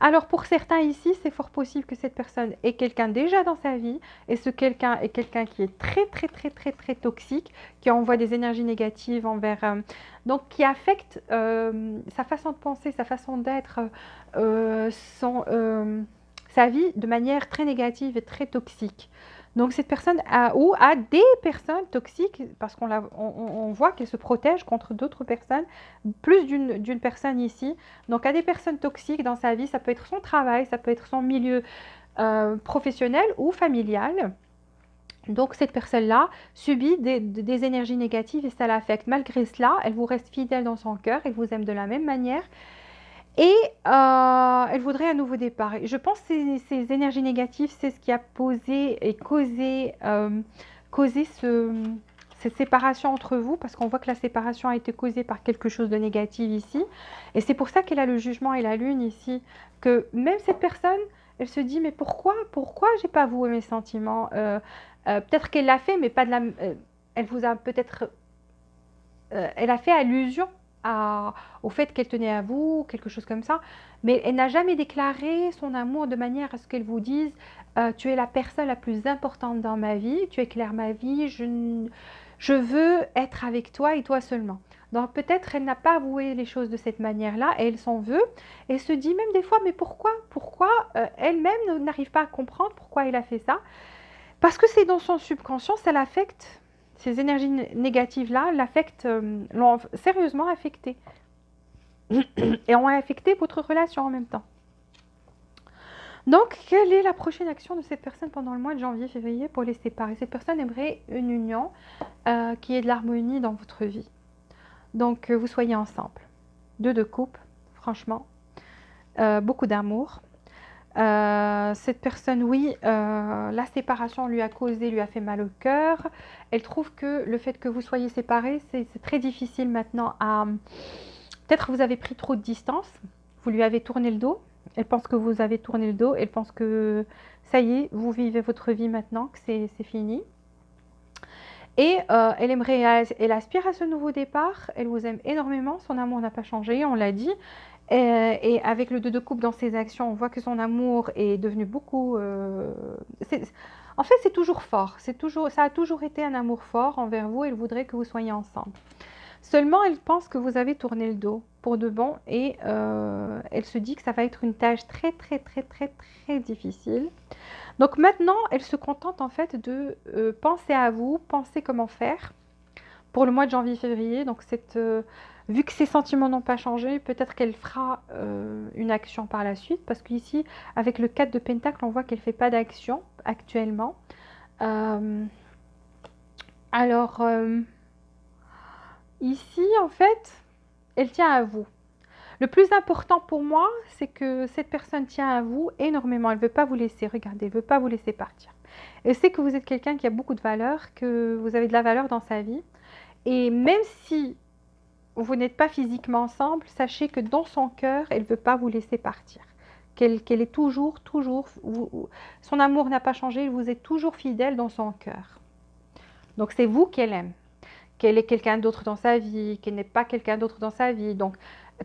Alors pour certains ici, c'est fort possible que cette personne ait quelqu'un déjà dans sa vie et ce quelqu'un est quelqu'un qui est très très très très très toxique, qui envoie des énergies négatives envers, donc qui affecte sa façon de penser, sa façon d'être, son, sa vie de manière très négative et très toxique. Donc cette personne a, ou a des personnes toxiques, parce on voit qu'elle se protège contre d'autres personnes, plus d'une personne ici. Donc à des personnes toxiques dans sa vie, ça peut être son travail, ça peut être son milieu professionnel ou familial. Donc cette personne-là subit des énergies négatives et ça l'affecte. Malgré cela, elle vous reste fidèle dans son cœur, elle vous aime de la même manière. Et elle voudrait un nouveau départ. Et je pense que ces énergies négatives, c'est ce qui a posé et causé cette séparation entre vous, parce qu'on voit que la séparation a été causée par quelque chose de négatif ici. Et c'est pour ça qu'elle a le jugement et la lune ici, que même cette personne, elle se dit, mais pourquoi j'ai pas avoué mes sentiments peut-être qu'elle l'a fait, mais pas de la... elle vous a peut-être... elle a fait allusion au fait qu'elle tenait à vous, quelque chose comme ça, mais elle n'a jamais déclaré son amour de manière à ce qu'elle vous dise tu es la personne la plus importante dans ma vie, tu éclaires ma vie, je veux être avec toi et toi seulement. Donc peut-être elle n'a pas avoué les choses de cette manière-là et elle s'en veut et se dit même des fois mais pourquoi elle-même n'arrive pas à comprendre pourquoi elle a fait ça, parce que c'est dans son subconscient, ça l'affecte. Ces énergies négatives-là l'affectent, l'ont sérieusement affecté. Et ont affecté votre relation en même temps. Donc, quelle est la prochaine action de cette personne pendant le mois de janvier, février pour les séparer? Cette personne aimerait une union qui ait de l'harmonie dans votre vie. Donc, vous soyez ensemble. Deux de coupe, franchement. Beaucoup d'amour. Cette personne, oui, la séparation lui a fait mal au cœur. Elle trouve que le fait que vous soyez séparés, c'est très difficile maintenant à... Peut-être vous avez pris trop de distance, vous lui avez tourné le dos. Elle pense que vous avez tourné le dos, elle pense que ça y est, vous vivez votre vie maintenant, que c'est fini. Et elle aspire à ce nouveau départ, elle vous aime énormément, son amour n'a pas changé, on l'a dit. Et avec le 2 de coupe dans ses actions, on voit que son amour est devenu beaucoup... en fait, c'est toujours fort. Ça a toujours été un amour fort envers vous. Elle voudrait que vous soyez ensemble. Seulement, elle pense que vous avez tourné le dos pour de bon. Et elle se dit que ça va être une tâche très, très, très, très, très difficile. Donc maintenant, elle se contente en fait de penser à vous, penser comment faire. pour le mois de janvier-février. Donc, vu que ses sentiments n'ont pas changé, peut-être qu'elle fera une action par la suite. Parce qu'ici, avec le 4 de Pentacle, on voit qu'elle ne fait pas d'action actuellement. Alors, ici, en fait, elle tient à vous. Le plus important pour moi, c'est que cette personne tient à vous énormément. Elle ne veut pas vous laisser, regardez, elle ne veut pas vous laisser partir. Elle sait que vous êtes quelqu'un qui a beaucoup de valeur, que vous avez de la valeur dans sa vie. Et même si vous n'êtes pas physiquement ensemble, sachez que dans son cœur, elle ne veut pas vous laisser partir. Qu'elle est toujours, son amour n'a pas changé, vous êtes toujours fidèle dans son cœur. Donc c'est vous qu'elle aime. Qu'elle est quelqu'un d'autre dans sa vie, qu'elle n'est pas quelqu'un d'autre dans sa vie. Donc,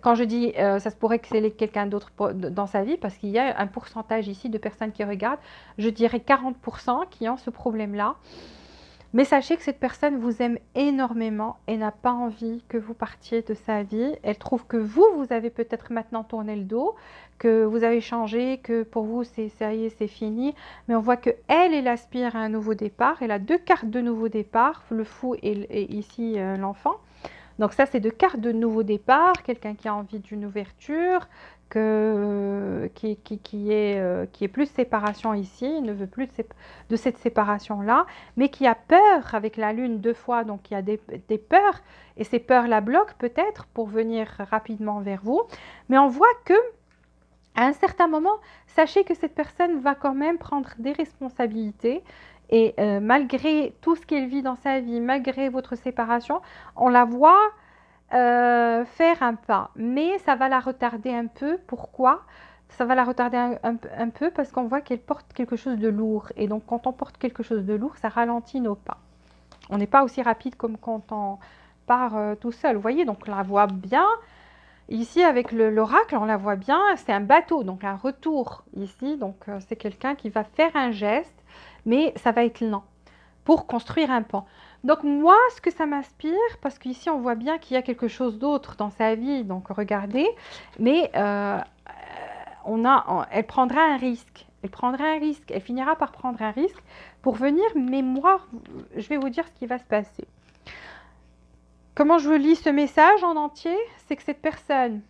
quand je dis ça se pourrait que c'est quelqu'un d'autre dans sa vie, parce qu'il y a un pourcentage ici de personnes qui regardent, je dirais 40% qui ont ce problème-là. Mais sachez que cette personne vous aime énormément et n'a pas envie que vous partiez de sa vie. Elle trouve que vous avez peut-être maintenant tourné le dos, que vous avez changé, que pour vous, ça y est, c'est fini. Mais on voit qu'elle, elle aspire à un nouveau départ. Elle a 2 cartes de nouveau départ, le fou et ici l'enfant. Donc ça, c'est 2 cartes de nouveau départ. Quelqu'un qui a envie d'une ouverture, qui est plus séparation ici, ne veut plus de cette séparation-là, mais qui a peur avec la lune 2 fois, donc il y a des peurs, et ces peurs la bloquent peut-être pour venir rapidement vers vous. Mais on voit que à un certain moment, sachez que cette personne va quand même prendre des responsabilités. Et malgré tout ce qu'elle vit dans sa vie, malgré votre séparation, on la voit faire un pas. Mais ça va la retarder un peu. Pourquoi? Ça va la retarder un peu parce qu'on voit qu'elle porte quelque chose de lourd. Et donc, quand on porte quelque chose de lourd, ça ralentit nos pas. On n'est pas aussi rapide comme quand on part tout seul. Vous voyez, donc on la voit bien. Ici, avec l'oracle, on la voit bien. C'est un bateau, donc un retour ici. Donc, c'est quelqu'un qui va faire un geste, mais ça va être lent pour construire un pont. Donc moi, ce que ça m'inspire, parce qu'ici on voit bien qu'il y a quelque chose d'autre dans sa vie, donc regardez, mais elle prendra un risque, elle finira par prendre un risque pour venir, mais moi, je vais vous dire ce qui va se passer. Comment je lis ce message en entier? C'est que cette personne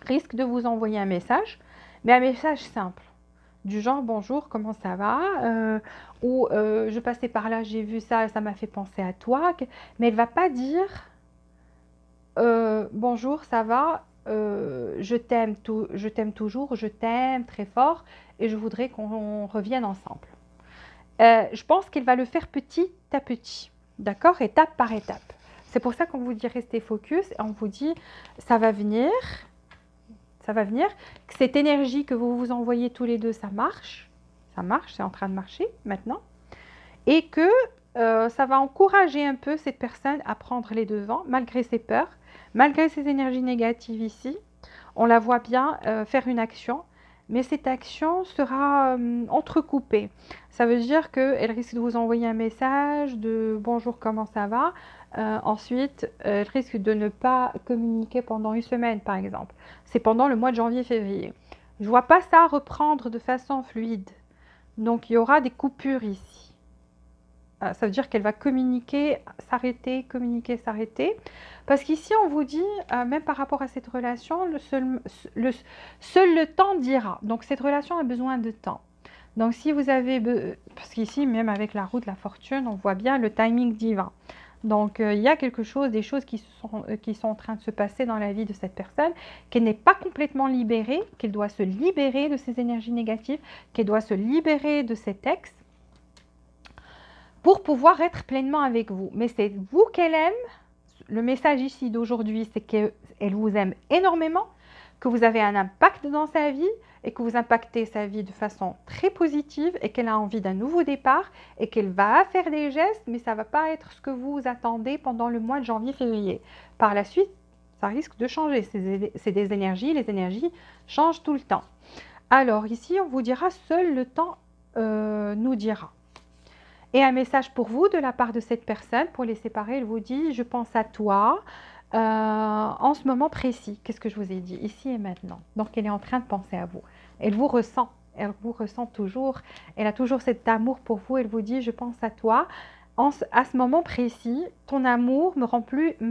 risque de vous envoyer un message, mais un message simple. Du genre bonjour, comment ça va, ou je passais par là, j'ai vu ça, ça m'a fait penser à toi, mais elle ne va pas dire bonjour, ça va, je t'aime toujours, je t'aime très fort et je voudrais qu'on revienne ensemble. Je pense qu'elle va le faire petit à petit, d'accord, étape par étape. C'est pour ça qu'on vous dit restez focus et on vous dit ça va venir. Ça va venir, que cette énergie que vous vous envoyez tous les deux, ça marche, c'est en train de marcher maintenant, et que ça va encourager un peu cette personne à prendre les devants, malgré ses peurs, malgré ses énergies négatives ici. On la voit bien faire une action, mais cette action sera entrecoupée. Ça veut dire qu'elle risque de vous envoyer un message de « bonjour, comment ça va ?» Ensuite, elle risque de ne pas communiquer pendant une semaine, par exemple. C'est pendant le mois de janvier-février. Je ne vois pas ça reprendre de façon fluide. Donc, il y aura des coupures ici. Ça veut dire qu'elle va communiquer, s'arrêter, communiquer, s'arrêter. Parce qu'ici, on vous dit, même par rapport à cette relation, seul le temps dira. Donc, cette relation a besoin de temps. Donc, si vous avez... Parce qu'ici, même avec la roue de la fortune, on voit bien le timing divin. Donc, il y a quelque chose, des choses qui sont en train de se passer dans la vie de cette personne, qu'elle n'est pas complètement libérée, qu'elle doit se libérer de ses énergies négatives, qu'elle doit se libérer de cet ex pour pouvoir être pleinement avec vous. Mais c'est vous qu'elle aime. Le message ici d'aujourd'hui, c'est qu'elle vous aime énormément, que vous avez un impact dans sa vie et que vous impactez sa vie de façon très positive et qu'elle a envie d'un nouveau départ et qu'elle va faire des gestes, mais ça ne va pas être ce que vous attendez pendant le mois de janvier-février. Par la suite, ça risque de changer. C'est des énergies, les énergies changent tout le temps. Alors ici, on vous dira, seul le temps nous dira. Et un message pour vous de la part de cette personne, pour les séparer, elle vous dit « je pense à toi ». En ce moment précis, qu'est-ce que je vous ai dit, ici et maintenant. Donc, elle est en train de penser à vous. Elle vous ressent toujours. Elle a toujours cet amour pour vous. Elle vous dit, je pense à toi. À ce moment précis, ton amour me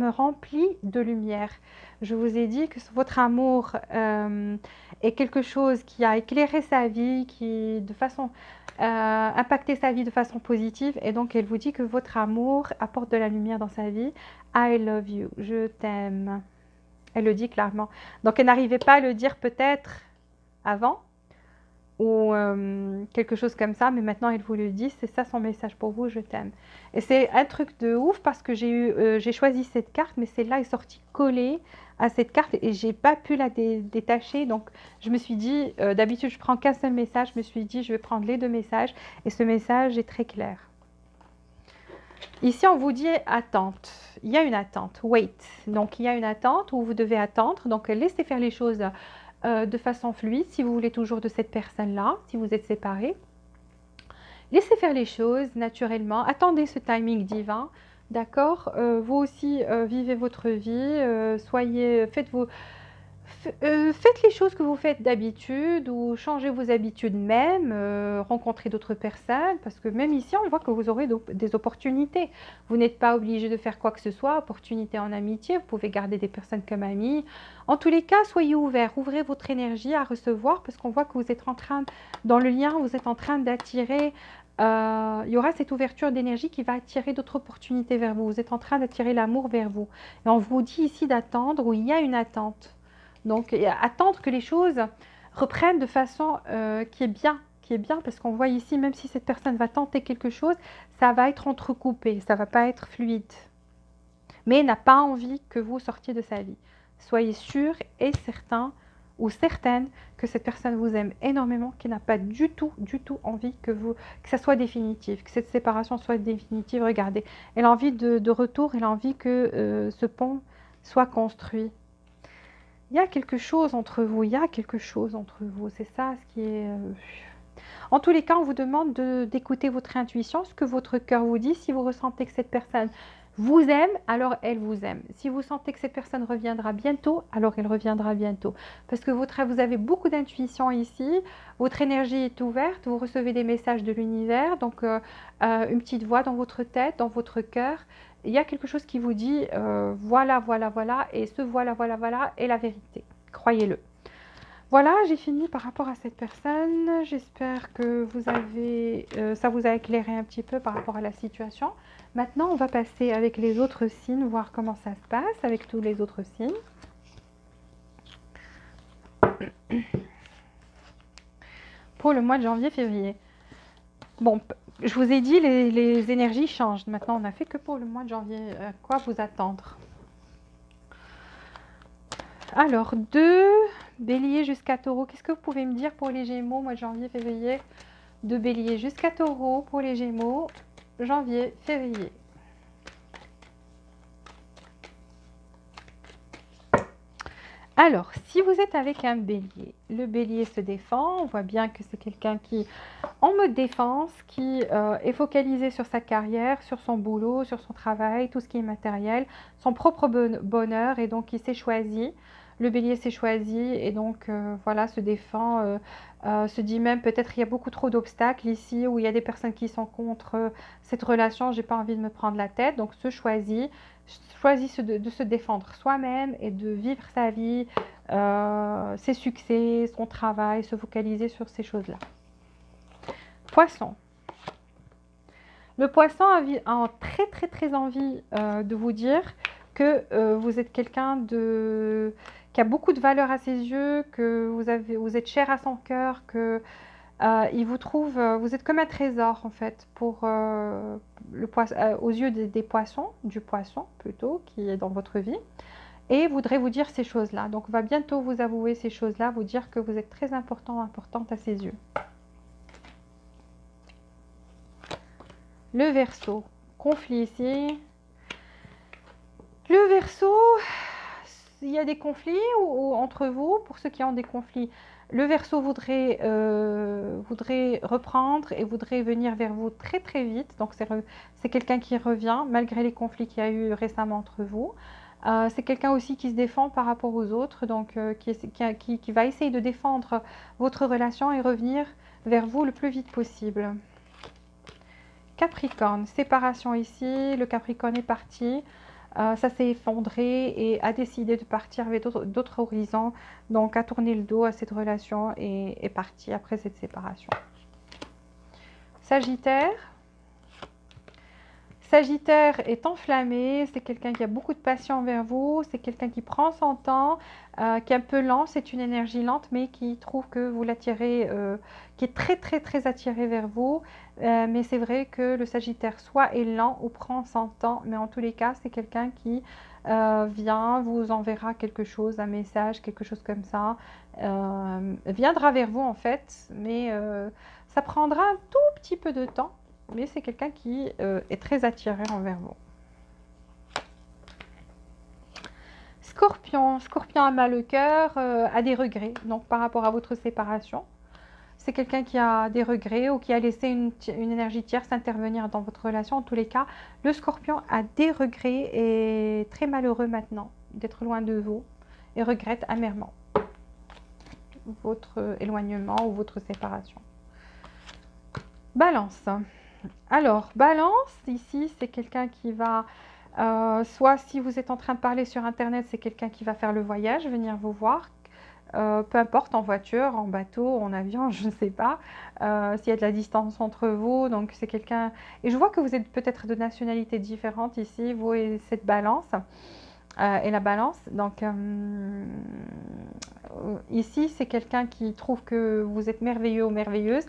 remplit de lumière. Je vous ai dit que votre amour est quelque chose qui a éclairé sa vie, qui de façon impacté sa vie de façon positive. Et donc, elle vous dit que votre amour apporte de la lumière dans sa vie. I love you, je t'aime. Elle le dit clairement. Donc, elle n'arrivait pas à le dire peut-être avant ou quelque chose comme ça, mais maintenant elle vous le dit, c'est ça son message pour vous, je t'aime. Et c'est un truc de ouf parce que j'ai choisi cette carte, mais celle-là est sortie collée à cette carte et j'ai pas pu la détacher. Donc je me suis dit, d'habitude je prends qu'un seul message, je me suis dit je vais prendre les deux messages et ce message est très clair. Ici on vous dit attente, il y a une attente, wait. Donc il y a une attente où vous devez attendre, donc laissez faire les choses de façon fluide, si vous voulez toujours de cette personne-là, si vous êtes séparés. Laissez faire les choses naturellement, attendez ce timing divin, d'accord. Vous aussi, vivez votre vie, faites les choses que vous faites d'habitude ou changez vos habitudes même, rencontrez d'autres personnes, parce que même ici, on voit que vous aurez des opportunités. Vous n'êtes pas obligé de faire quoi que ce soit, opportunité en amitié, vous pouvez garder des personnes comme amies. En tous les cas, soyez ouverts, ouvrez votre énergie à recevoir, parce qu'on voit que vous êtes en train, dans le lien, vous êtes en train d'attirer, il y aura cette ouverture d'énergie qui va attirer d'autres opportunités vers vous. Vous êtes en train d'attirer l'amour vers vous. Et on vous dit ici d'attendre, où il y a une attente. Donc, attendre que les choses reprennent de façon qui est bien, parce qu'on voit ici, même si cette personne va tenter quelque chose, ça va être entrecoupé, ça ne va pas être fluide. Mais n'a pas envie que vous sortiez de sa vie. Soyez sûr et certain ou certaine que cette personne vous aime énormément, qui n'a pas du tout envie que ça soit définitif, que cette séparation soit définitive. Regardez, elle a envie de retour, elle a envie que ce pont soit construit. Il y a quelque chose entre vous, il y a quelque chose entre vous, c'est ça ce qui est... En tous les cas, on vous demande d'écouter votre intuition, ce que votre cœur vous dit. Si vous ressentez que cette personne vous aime, alors elle vous aime. Si vous sentez que cette personne reviendra bientôt, alors elle reviendra bientôt. Parce que vous avez beaucoup d'intuition ici, votre énergie est ouverte, vous recevez des messages de l'univers, donc une petite voix dans votre tête, dans votre cœur. Il y a quelque chose qui vous dit voilà, voilà, voilà, et ce voilà, voilà, voilà est la vérité. Croyez-le. Voilà, j'ai fini par rapport à cette personne. J'espère que ça vous a éclairé un petit peu par rapport à la situation. Maintenant, on va passer avec les autres signes, voir comment ça se passe avec tous les autres signes. Pour le mois de janvier-février. Bon, je vous ai dit, les énergies changent. Maintenant, on n'a fait que pour le mois de janvier. Quoi vous attendre? Alors, de Bélier jusqu'à Taureau. Qu'est-ce que vous pouvez me dire pour les Gémeaux, mois de janvier-février? De Bélier jusqu'à Taureau pour les Gémeaux, janvier-février. Alors, si vous êtes avec un bélier, le bélier se défend. On voit bien que c'est quelqu'un qui, en mode défense, qui est focalisé sur sa carrière, sur son boulot, sur son travail, tout ce qui est matériel, son propre bonheur, et donc il s'est choisi. Le bélier s'est choisi et donc voilà, se défend, se dit même peut-être il y a beaucoup trop d'obstacles ici, ou il y a des personnes qui sont contre cette relation, j'ai pas envie de me prendre la tête, donc se choisit de se défendre soi-même et de vivre sa vie, ses succès, son travail, se focaliser sur ces choses-là. Poisson. Le poisson a très envie de vous dire que vous êtes quelqu'un qui a beaucoup de valeur à ses yeux, que vous êtes cher à son cœur, que il vous trouve, vous êtes comme un trésor en fait pour aux yeux des poissons, du poisson plutôt, qui est dans votre vie, et voudrait vous dire ces choses-là. Donc va bientôt vous avouer ces choses-là, vous dire que vous êtes très importante à ses yeux. Le Verseau, conflit ici. Le Verseau, il y a des conflits ou entre vous, pour ceux qui ont des conflits. Le Verseau voudrait reprendre et voudrait venir vers vous très vite. Donc c'est quelqu'un qui revient malgré les conflits qu'il y a eu récemment entre vous. C'est quelqu'un aussi qui se défend par rapport aux autres, donc qui va essayer de défendre votre relation et revenir vers vous le plus vite possible. Capricorne, séparation ici, le Capricorne est parti. Ça s'est effondré et a décidé de partir avec d'autres horizons. Donc, a tourné le dos à cette relation et est parti après cette séparation. Sagittaire. Sagittaire est enflammé, c'est quelqu'un qui a beaucoup de passion envers vous, c'est quelqu'un qui prend son temps, qui est un peu lent, c'est une énergie lente, mais qui trouve que vous l'attirez, qui est très attiré vers vous. Mais c'est vrai que le Sagittaire soit est lent ou prend son temps, mais en tous les cas, c'est quelqu'un qui vient, vous enverra quelque chose, un message, quelque chose comme ça, viendra vers vous en fait, mais ça prendra un tout petit peu de temps. Mais c'est quelqu'un qui est très attiré envers vous. Scorpion. Scorpion a mal au cœur, a des regrets. Donc par rapport à votre séparation, c'est quelqu'un qui a des regrets ou qui a laissé une énergie tierce intervenir dans votre relation. En tous les cas, le Scorpion a des regrets et est très malheureux maintenant d'être loin de vous et regrette amèrement votre éloignement ou votre séparation. Balance. Alors, Balance, ici, c'est quelqu'un qui va, soit si vous êtes en train de parler sur Internet, c'est quelqu'un qui va faire le voyage, venir vous voir, peu importe, en voiture, en bateau, en avion, je ne sais pas, s'il y a de la distance entre vous, donc c'est quelqu'un, et je vois que vous êtes peut-être de nationalités différentes ici, vous et cette Balance, et la Balance, donc ici, c'est quelqu'un qui trouve que vous êtes merveilleux ou merveilleuse,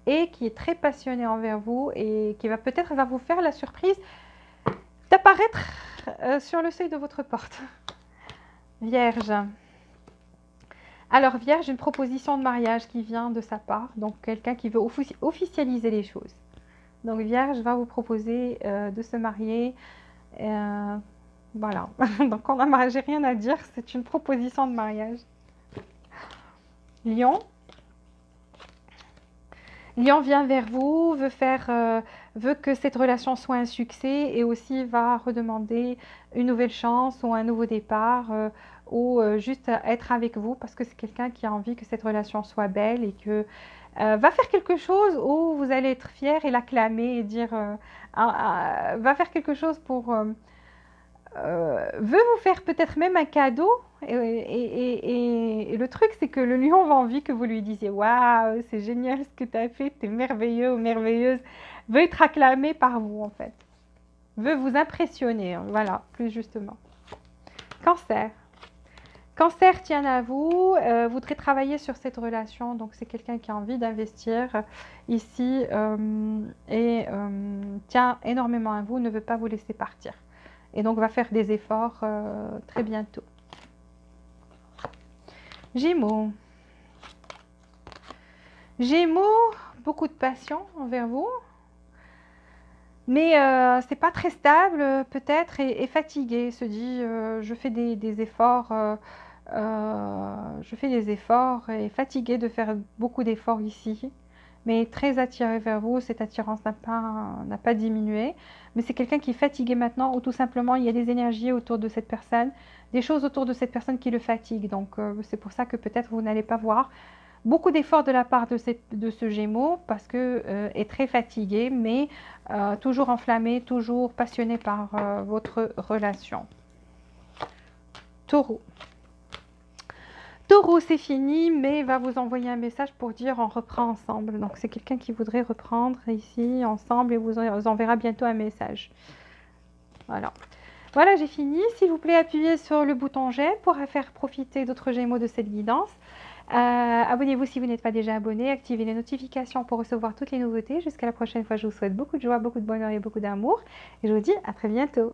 et qui est très passionné envers vous et qui va peut-être vous faire la surprise d'apparaître sur le seuil de votre porte. Vierge. Alors Vierge, une proposition de mariage qui vient de sa part, donc quelqu'un qui veut officialiser les choses. Donc Vierge va vous proposer de se marier. Voilà, donc j'ai rien à dire, c'est une proposition de mariage. Lion. Lion vient vers vous, veut que cette relation soit un succès et aussi va redemander une nouvelle chance ou un nouveau départ ou juste être avec vous parce que c'est quelqu'un qui a envie que cette relation soit belle et que va faire quelque chose où vous allez être fier et l'acclamer et dire va faire quelque chose pour veut vous faire peut-être même un cadeau. Et le truc, c'est que le lion va envie que vous lui disiez waouh, c'est génial ce que tu as fait, tu es merveilleux ou merveilleuse. Veut être acclamé par vous en fait. Veut vous impressionner, voilà, plus justement. Cancer. Cancer tient à vous, voudrait travailler sur cette relation, donc c'est quelqu'un qui a envie d'investir ici et tient énormément à vous, ne veut pas vous laisser partir. Et donc va faire des efforts très bientôt. Gémeaux. Gémeaux, beaucoup de passion envers vous. Mais c'est pas très stable peut-être et fatigué. Se dit je fais des efforts. Je fais des efforts et fatigué de faire beaucoup d'efforts ici. Mais très attiré vers vous, cette attirance n'a pas diminué. Mais c'est quelqu'un qui est fatigué maintenant ou tout simplement il y a des énergies autour de cette personne, des choses autour de cette personne qui le fatiguent. Donc c'est pour ça que peut-être vous n'allez pas voir beaucoup d'efforts de la part de ce Gémeaux parce que est très fatigué, mais toujours enflammé, toujours passionné par votre relation. Taureau. Taureau, c'est fini, mais va vous envoyer un message pour dire on reprend ensemble. Donc, c'est quelqu'un qui voudrait reprendre ici ensemble et vous enverra bientôt un message. Voilà. Voilà, j'ai fini. S'il vous plaît, appuyez sur le bouton j'aime pour faire profiter d'autres Gémeaux de cette guidance. Abonnez-vous si vous n'êtes pas déjà abonné. Activez les notifications pour recevoir toutes les nouveautés. Jusqu'à la prochaine fois, je vous souhaite beaucoup de joie, beaucoup de bonheur et beaucoup d'amour. Et je vous dis à très bientôt.